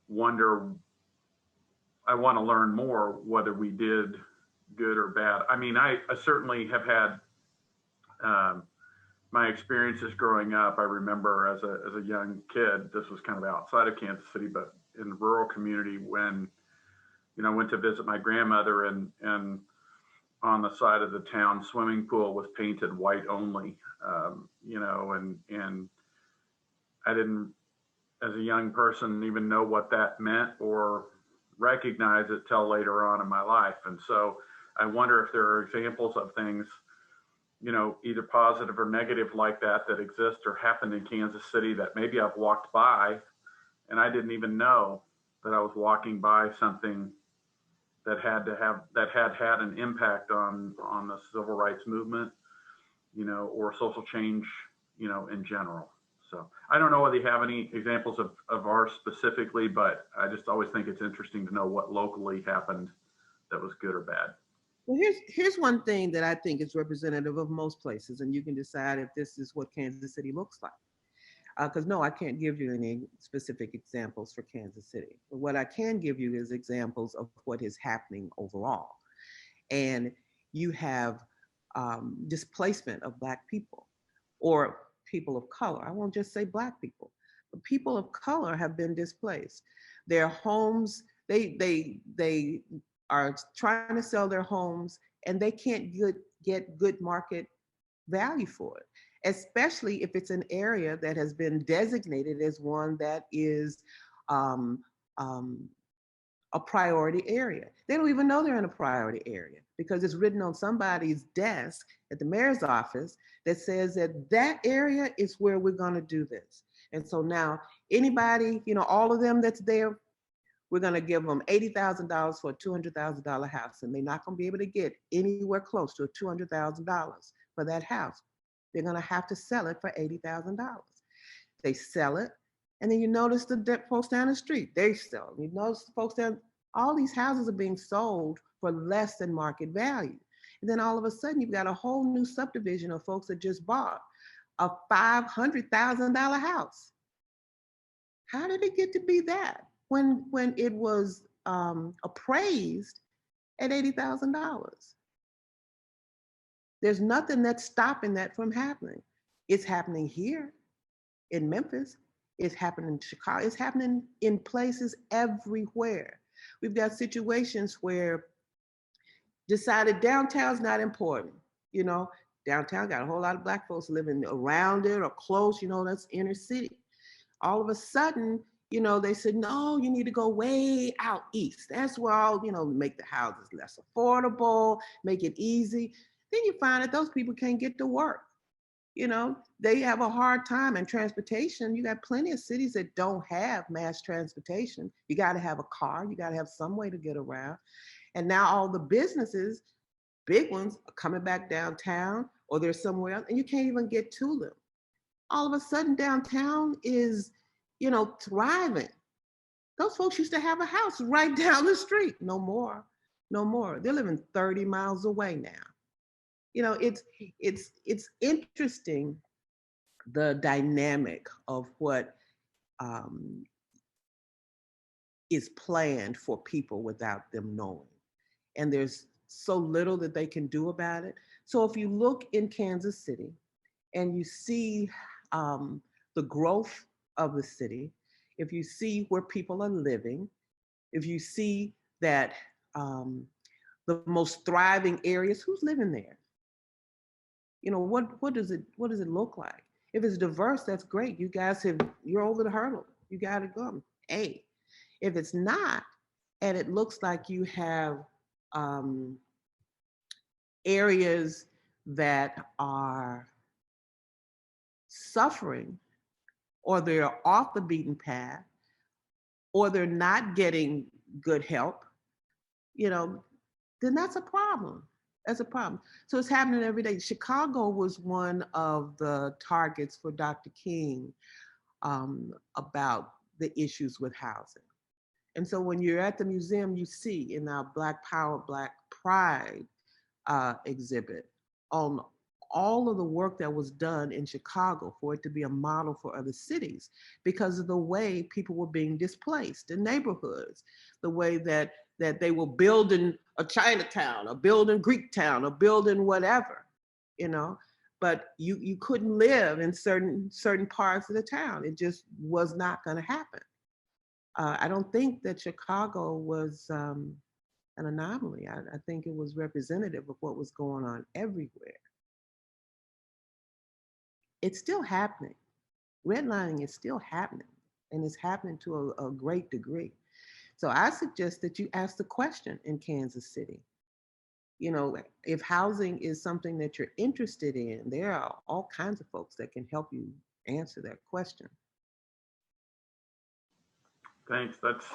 wonder, I want to learn more whether we did good or bad. I mean, I certainly have had my experiences growing up. I remember as a young kid, this was kind of outside of Kansas City, but in the rural community when, I went to visit my grandmother and on the side of the town swimming pool was painted white only, and I didn't, as a young person, even know what that meant or recognize it till later on in my life. And so I wonder if there are examples of things, you know, either positive or negative like that that exist or happened in Kansas City that maybe I've walked by and I didn't even know that I was walking by something that had had an impact on the civil rights movement, you know, or social change, you know, in general. So I don't know whether you have any examples of ours specifically, but I just always think it's interesting to know what locally happened that was good or bad. Well, here's one thing that I think is representative of most places, and you can decide if this is what Kansas City looks like. Because no, I can't give you any specific examples for Kansas City. But what I can give you is examples of what is happening overall. And you have displacement of Black people or people of color. I won't just say Black people, but people of color have been displaced. Their homes, they are trying to sell their homes and they can't get good market value for it, especially if it's an area that has been designated as one that is um, a priority area. They don't even know they're in a priority area because it's written on somebody's desk at the mayor's office that says that that area is where we're going to do this. And so now anybody, you know, all of them that's there, we're going to give them $80,000 for a $200,000 house, and they're not going to be able to get anywhere close to a $200,000 for that house. They're going to have to sell it for $80,000. They sell it, and then you notice the folks down the street, they sell it. You notice the folks down, all these houses are being sold for less than market value. And then all of a sudden, you've got a whole new subdivision of folks that just bought a $500,000 house. How did it get to be that when it was appraised at $80,000? There's nothing that's stopping that from happening. It's happening here in Memphis. It's happening in Chicago. It's happening in places everywhere. We've got situations where decided downtown's not important. You know, downtown got a whole lot of Black folks living around it or close, you know, that's inner city. All of a sudden, you know, they said, no, you need to go way out east. That's where all, you know, make the houses less affordable, make it easy. Then you find that those people can't get to work. You know, they have a hard time. And transportation, you got plenty of cities that don't have mass transportation. You got to have a car, you got to have some way to get around. And now all the businesses, big ones, are coming back downtown or they're somewhere else and you can't even get to them. All of a sudden downtown is, you know, thriving. Those folks used to have a house right down the street. No more, no more. They're living 30 miles away now. You know, it's interesting, the dynamic of what is planned for people without them knowing. And there's so little that they can do about it. So if you look in Kansas City and you see the growth of the city, if you see where people are living, if you see that the most thriving areas, who's living there? You know, what does it look like? If it's diverse, that's great. You guys you're over the hurdle. You got to go. Hey, if it's not, and it looks like you have areas that are suffering, or they're off the beaten path, or they're not getting good help, you know, then that's a problem. That's a problem. So it's happening every day. Chicago was one of the targets for Dr. King about the issues with housing. And so when you're at the museum, you see in our Black Power, Black Pride exhibit on all of the work that was done in Chicago for it to be a model for other cities because of the way people were being displaced in neighborhoods, the way that they were building a Chinatown, or building Greektown, or building whatever, you know, but you couldn't live in certain parts of the town. It just was not going to happen. I don't think that Chicago was an anomaly. I think it was representative of what was going on everywhere. It's still happening. Redlining is still happening, and it's happening to a great degree. So I suggest that you ask the question in Kansas City. You know, if housing is something that you're interested in, there are all kinds of folks that can help you answer that question. Thanks. That's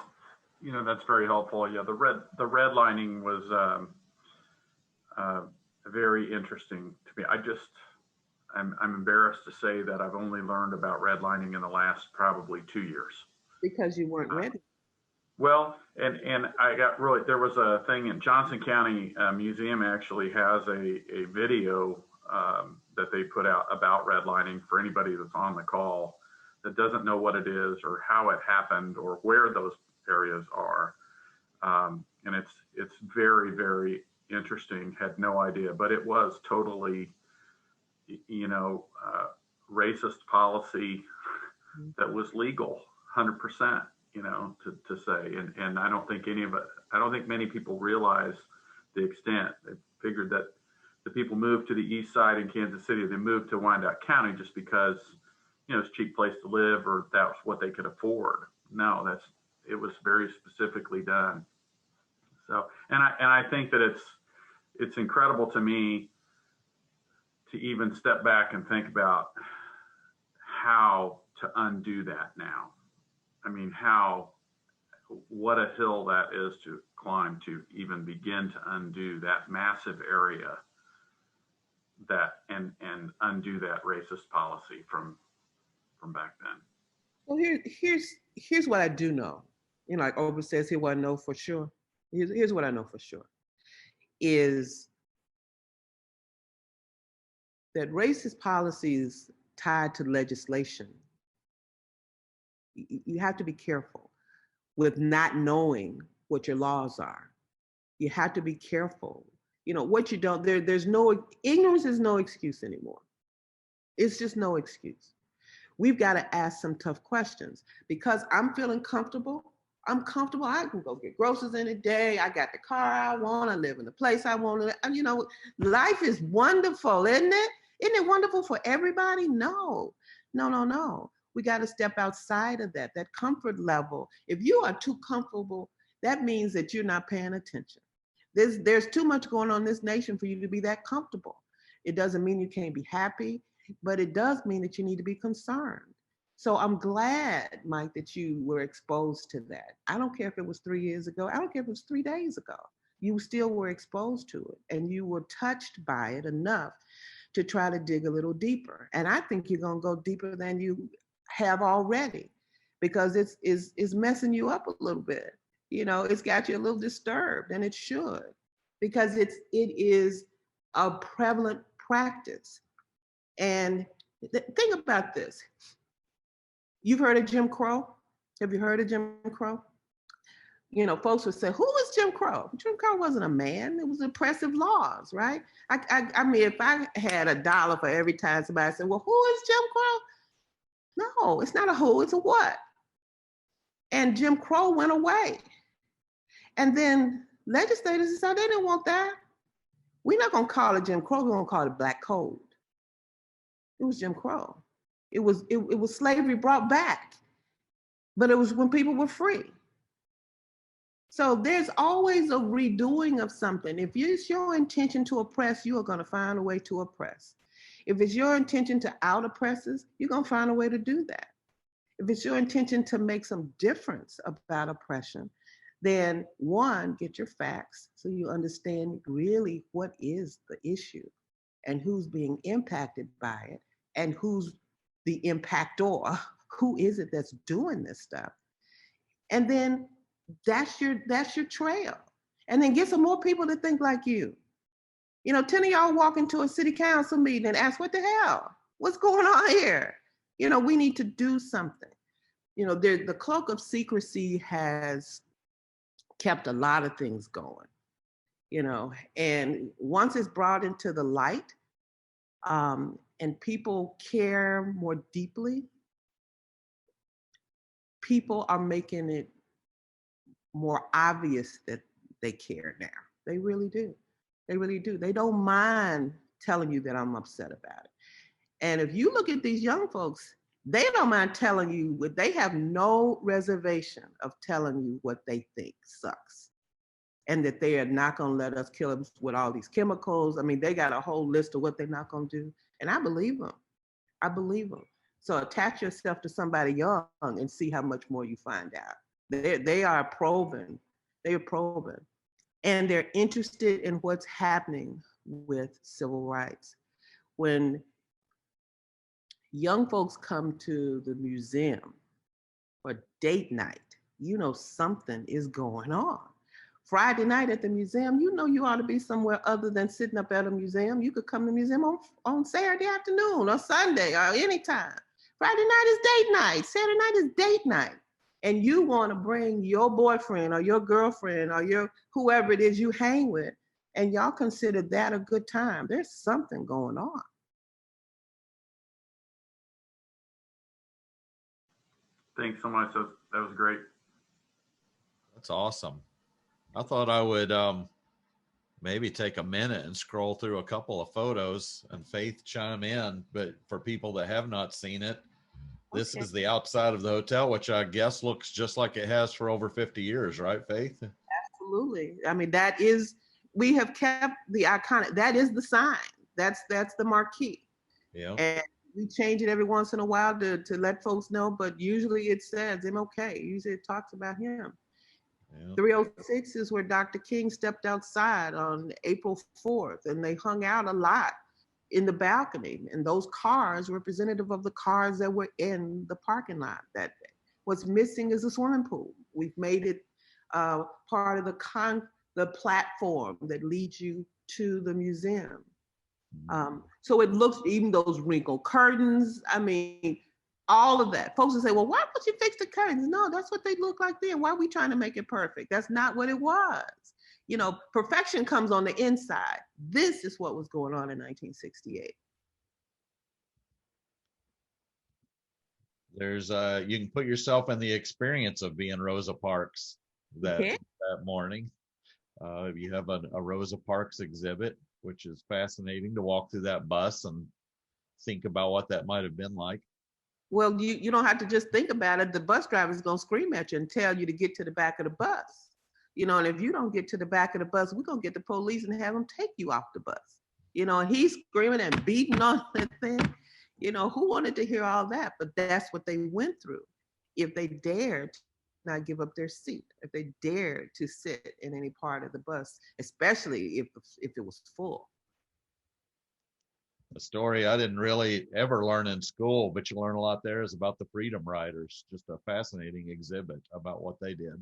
that's very helpful. Yeah, the redlining was very interesting to me. I'm embarrassed to say that I've only learned about redlining in the last probably 2 years. Because you weren't ready. Well, and I got really, there was a thing in Johnson County Museum actually has a video that they put out about redlining for anybody that's on the call that doesn't know what it is or how it happened or where those areas are. And it's very, very interesting. Had no idea, but it was totally, racist policy that was legal, 100%. To say, and I don't think I don't think many people realize the extent. They figured that the people moved to the east side in Kansas City, they moved to Wyandotte County just because, it's a cheap place to live or that's what they could afford. No, it was very specifically done. So, and I think that it's incredible to me to even step back and think about how to undo that now. I mean, what a hill that is to climb to even begin to undo that massive area and undo that racist policy from back then. Well, here's what I do know. Like Oprah says, here what I know for sure. Here's what I know for sure is that racist policies tied to legislation, you have to be careful with not knowing what your laws are. You have to be careful. What you don't, there's no, ignorance is no excuse anymore. It's just no excuse. We've got to ask some tough questions because I'm feeling comfortable. I'm comfortable. I can go get groceries in a day. I got the car I want. I live in the place I want to. Life is wonderful, isn't it? Isn't it wonderful for everybody? No. We got to step outside of that comfort level. If you are too comfortable, that means that you're not paying attention. There's too much going on in this nation for you to be that comfortable. It doesn't mean you can't be happy, but it does mean that you need to be concerned. So I'm glad, Mike, that you were exposed to that. I don't care if it was 3 years ago. I don't care if it was 3 days ago. You still were exposed to it and you were touched by it enough to try to dig a little deeper. And I think you're going to go deeper than you have already because it's messing you up a little bit. It's got you a little disturbed, and it should, because it is a prevalent practice. And think about this. You've heard of Jim Crow? Have you heard of Jim Crow? Folks would say, who was Jim Crow? Jim Crow wasn't a man. It was oppressive laws, right? I mean, if I had $1 for every time somebody said, well, who is Jim Crow? No, it's not a who, it's a what. And Jim Crow went away. And then legislators decided they didn't want that. We're not going to call it Jim Crow, we're going to call it Black Code. It was Jim Crow. It was slavery brought back, but it was when people were free. So there's always a redoing of something. If it's your intention to oppress, you are going to find a way to oppress. If it's your intention to out oppressors, you're going to find a way to do that. If it's your intention to make some difference about oppression, then one, get your facts so you understand really what is the issue and who's being impacted by it and who's the impactor, who is it that's doing this stuff? And then that's your trail. And then get some more people to think like you. 10 of y'all walk into a city council meeting and ask, what the hell? What's going on here? We need to do something. The cloak of secrecy has kept a lot of things going, and once it's brought into the light, and people care more deeply, people are making it more obvious that they care now. They really do. They really do. They don't mind telling you that I'm upset about it. And if you look at these young folks, They don't mind telling you, they have no reservation of telling you what they think sucks. And that they are not going to let us kill them with all these chemicals. I mean, they got a whole list of what they're not going to do. And I believe them. I believe them. So attach yourself to somebody young and see how much more you find out. They are proven. They are proven. And they're interested in what's happening with civil rights. When young folks come to the museum for date night, you know something is going on. Friday night at the museum, you know you ought to be somewhere other than sitting up at a museum. You could come to the museum on Saturday afternoon or Sunday or anytime. Friday night is date night. Saturday night is date night. And you want to bring your boyfriend or your girlfriend or your whoever it is you hang with, and y'all consider that a good time. There's something going on. Thanks so much. That was great. That's awesome. I thought I would maybe take a minute and scroll through a couple of photos and Faith chime in. But for people that have not seen it, this is the outside of the hotel, which I guess looks just like it has for over 50 years, right, Faith? Absolutely. I mean, that is, we have kept the iconic, that is the sign. That's the marquee. Yeah. And we change it every once in a while to let folks know, but usually it says MLK. Usually it talks about him. Yeah. 306 is where Dr. King stepped outside on April 4th, and they hung out a lot in the balcony. And those cars, representative of the cars that were in the parking lot that day. What's missing is a swimming pool. We've made it part of the platform that leads you to the museum. So it looks, even those wrinkled curtains, I mean, all of that. Folks will say, well, why don't you fix the curtains? No, that's what they look like then. Why are we trying to make it perfect? That's not what it was. You know, perfection comes on the inside. This is what was going on in 1968. There's you can put yourself in the experience of being Rosa Parks that morning. You have a Rosa Parks exhibit, which is fascinating to walk through that bus and think about what that might have been like. Well, you don't have to just think about it. The bus driver is going to scream at you and tell you to get to the back of the bus. You know, and if you don't get to the back of the bus, we're going to get the police and have them take you off the bus. You know, and he's screaming and beating on that thing. You know, who wanted to hear all that? But that's what they went through. If they dared to not give up their seat, if they dared to sit in any part of the bus, especially if it was full. A story I didn't really ever learn in school, but you learn a lot there, is about the Freedom Riders. Just a fascinating exhibit about what they did.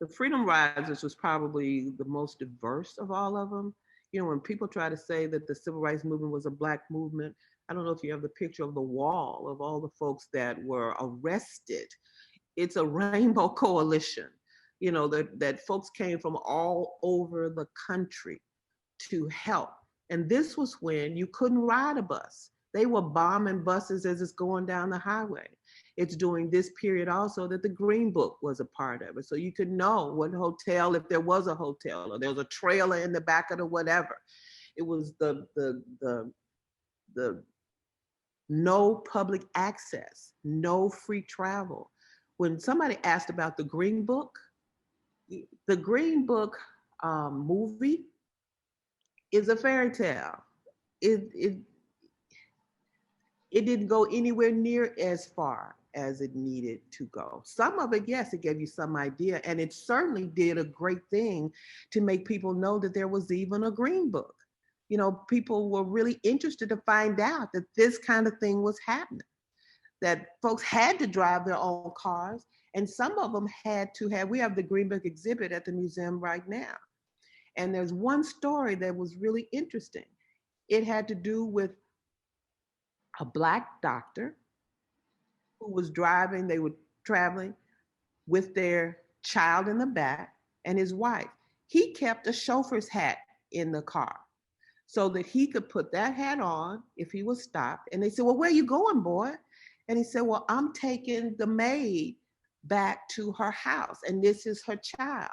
The Freedom Riders was probably the most diverse of all of them. You know, when people try to say that the civil rights movement was a Black movement, I don't know if you have the picture of the wall of all the folks that were arrested. It's a rainbow coalition, you know, that folks came from all over the country to help. And this was when you couldn't ride a bus. They were bombing buses as it's going down the highway. It's during this period also that the Green Book was a part of it. So you could know what hotel, if there was a hotel or there was a trailer in the back of the whatever. It was the no public access, no free travel. When somebody asked about the Green Book movie is a fairy tale. It didn't go anywhere near as far as it needed to go. Some of it, yes, it gave you some idea, and it certainly did a great thing to make people know that there was even a Green Book. You know, people were really interested to find out that this kind of thing was happening, that folks had to drive their own cars, and some of them had to have, we have the Green Book exhibit at the museum right now. And there's one story that was really interesting. It had to do with a Black doctor who was driving, they were traveling with their child in the back and his wife. He kept a chauffeur's hat in the car so that he could put that hat on if he was stopped. And they said, well, where are you going, boy? And he said, well, I'm taking the maid back to her house, and this is her child.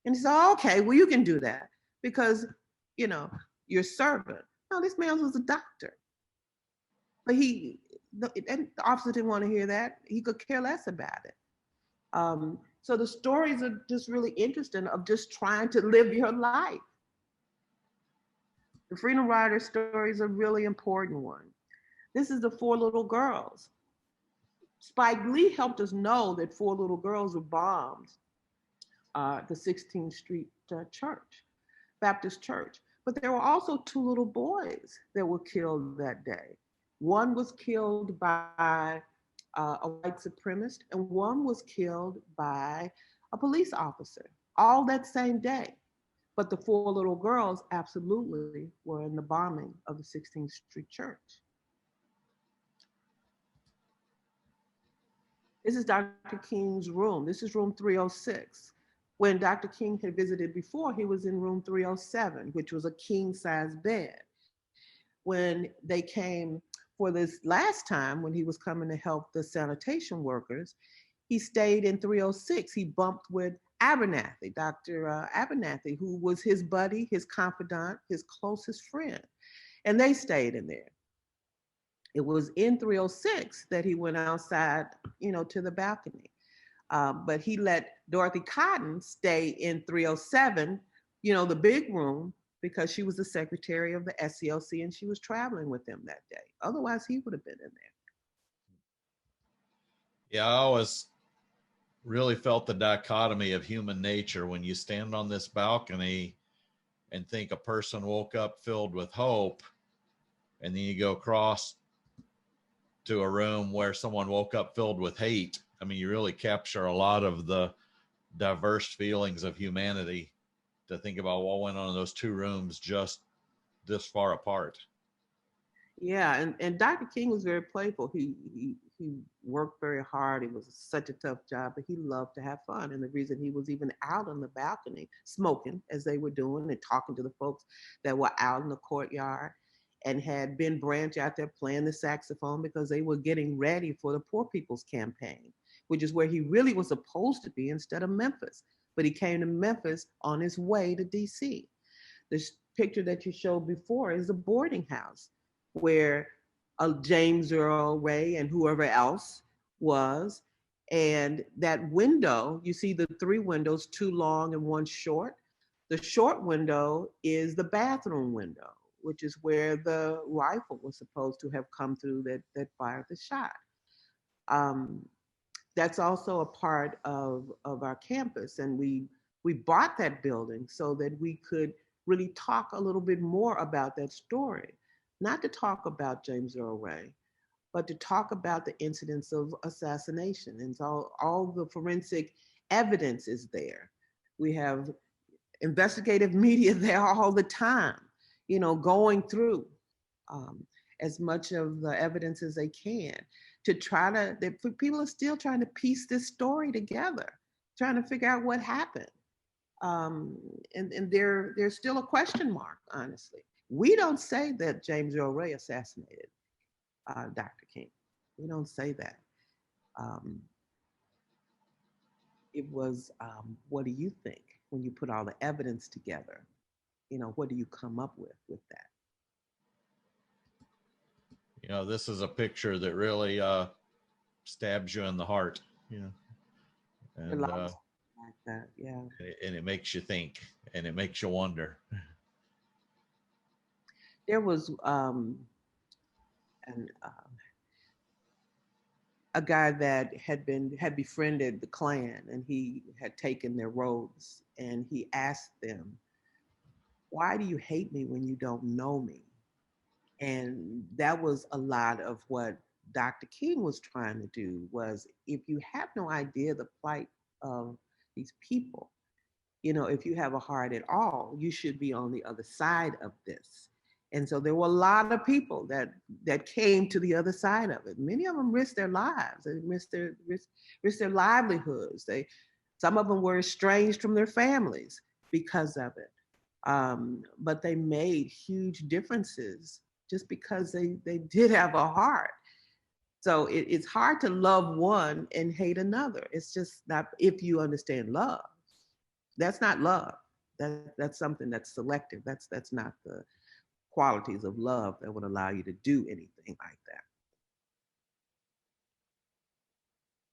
And he said, oh, okay, well, you can do that because, you know, you're serving. No, this man was a doctor. But And the officer didn't want to hear that. He could care less about it. So the stories are just really interesting of just trying to live your life. The Freedom Rider story is a really important one. This is the four little girls. Spike Lee helped us know that four little girls were bombed the 16th Street Church, Baptist Church. But there were also two little boys that were killed that day. One was killed by a white supremacist, and one was killed by a police officer, all that same day. But the four little girls absolutely were in the bombing of the 16th Street Church. This is Dr. King's room. This is room 306. When Dr. King had visited before, he was in room 307, which was a king-size bed. When they came for this last time, when he was coming to help the sanitation workers, he stayed in 306. He bumped with Abernathy, Dr. Abernathy, who was his buddy, his confidant, his closest friend. And they stayed in there. It was in 306 that he went outside, to the balcony. But he let Dorothy Cotton stay in 307, the big room, because she was the secretary of the SCLC and she was traveling with them that day. Otherwise, he would have been in there. Yeah, I always really felt the dichotomy of human nature when you stand on this balcony and think a person woke up filled with hope, and then you go across to a room where someone woke up filled with hate. I mean, you really capture a lot of the diverse feelings of humanity to think about what went on in those two rooms just this far apart. Yeah, and Dr. King was very playful. He worked very hard. It was such a tough job, but he loved to have fun. And the reason he was even out on the balcony smoking as they were doing and talking to the folks that were out in the courtyard, and had Ben Branch out there playing the saxophone because they were getting ready for the Poor People's Campaign, which is where he really was supposed to be instead of Memphis. But he came to Memphis on his way to DC. This picture that you showed before is a boarding house where James Earl Ray and whoever else was. And that window, you see the three windows, two long and one short. The short window is the bathroom window, which is where the rifle was supposed to have come through that fired the shot. That's also a part of our campus. And we bought that building so that we could really talk a little bit more about that story. Not to talk about James Earl Ray, but to talk about the incidents of assassination. And so all the forensic evidence is there. We have investigative media there all the time, going through as much of the evidence as they can to try to, people are still trying to piece this story together, trying to figure out what happened. And there's still a question mark, honestly. We don't say that James Earl Ray assassinated Dr. King. We don't say that. It was, what do you think when you put all the evidence together? What do you come up with that? This is a picture that really stabs you in the heart, and like that, yeah. And it makes you think, and it makes you wonder. There was a guy that had befriended the Klan, and he had taken their robes, and he asked them, "Why do you hate me when you don't know me?" And that was a lot of what Dr. King was trying to do, was if you have no idea the plight of these people, if you have a heart at all, you should be on the other side of this. And so there were a lot of people that came to the other side of it. Many of them risked their lives. They risked their livelihoods. Some of them were estranged from their families because of it. But they made huge differences just because they did have a heart. So it's hard to love one and hate another. It's just not, if you understand love. That's not love. That's something that's selective. That's not the qualities of love that would allow you to do anything like that.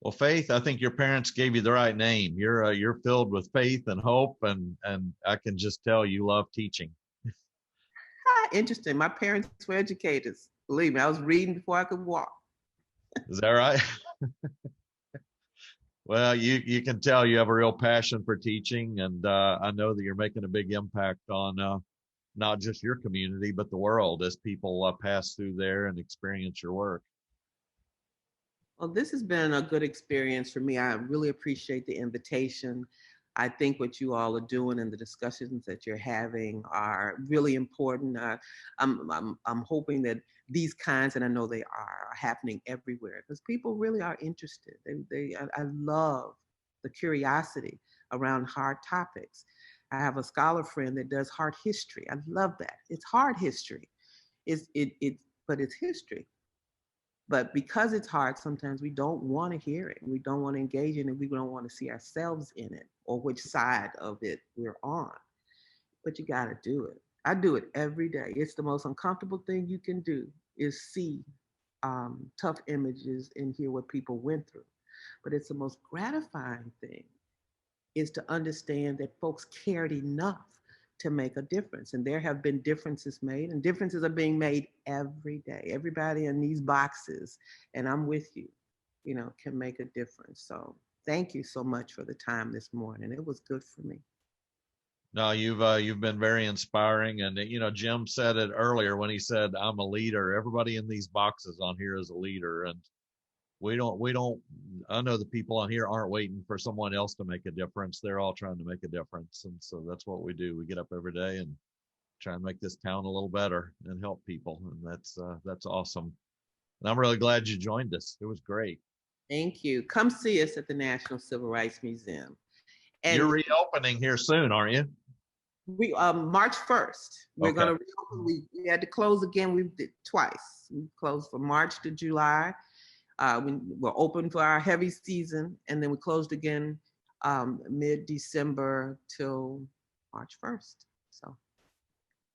Well, Faith, I think your parents gave you the right name. You're filled with faith and hope, and I can just tell you love teaching. Interesting. My parents were educators. Believe me, I was reading before I could walk. Is that right? Well, you can tell you have a real passion for teaching, and I know that you're making a big impact on not just your community, but the world as people pass through there and experience your work. Well, this has been a good experience for me. I really appreciate the invitation. I think what you all are doing and the discussions that you're having are really important. I'm hoping that these kinds, and I know they are happening everywhere because people really are interested. I love the curiosity around hard topics. I have a scholar friend that does hard history. I love that. It's hard history. But it's history. But because it's hard, sometimes we don't want to hear it. We don't want to engage in it. We don't want to see ourselves in it or which side of it we're on. But you got to do it. I do it every day. It's the most uncomfortable thing you can do is see tough images and hear what people went through. But it's the most gratifying thing is to understand that folks cared enough to make a difference. And there have been differences made, and differences are being made every day. Everybody in these boxes, and I'm with you, can make a difference. So thank you so much for the time this morning. It was good for me. No, you've been very inspiring, and Jim said it earlier when he said, "I'm a leader." Everybody in these boxes on here is a leader, and we don't. I know the people on here aren't waiting for someone else to make a difference. They're all trying to make a difference, and so that's what we do. We get up every day and try and make this town a little better and help people, and that's awesome. And I'm really glad you joined us. It was great. Thank you. Come see us at the National Civil Rights Museum. And you're reopening here soon, aren't you? We March 1st. We're Okay. going to reopen. We had to close again. We did twice. We closed from March to July. We were open for our heavy season, and then we closed again mid-December till March 1st. So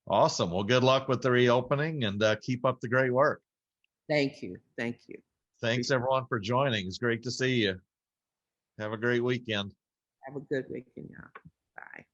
awesome. Well, good luck with the reopening, and keep up the great work. Thank you. Thank you. Thanks everyone for joining. It's great to see you. Have a great weekend. Have a good weekend, y'all. Bye.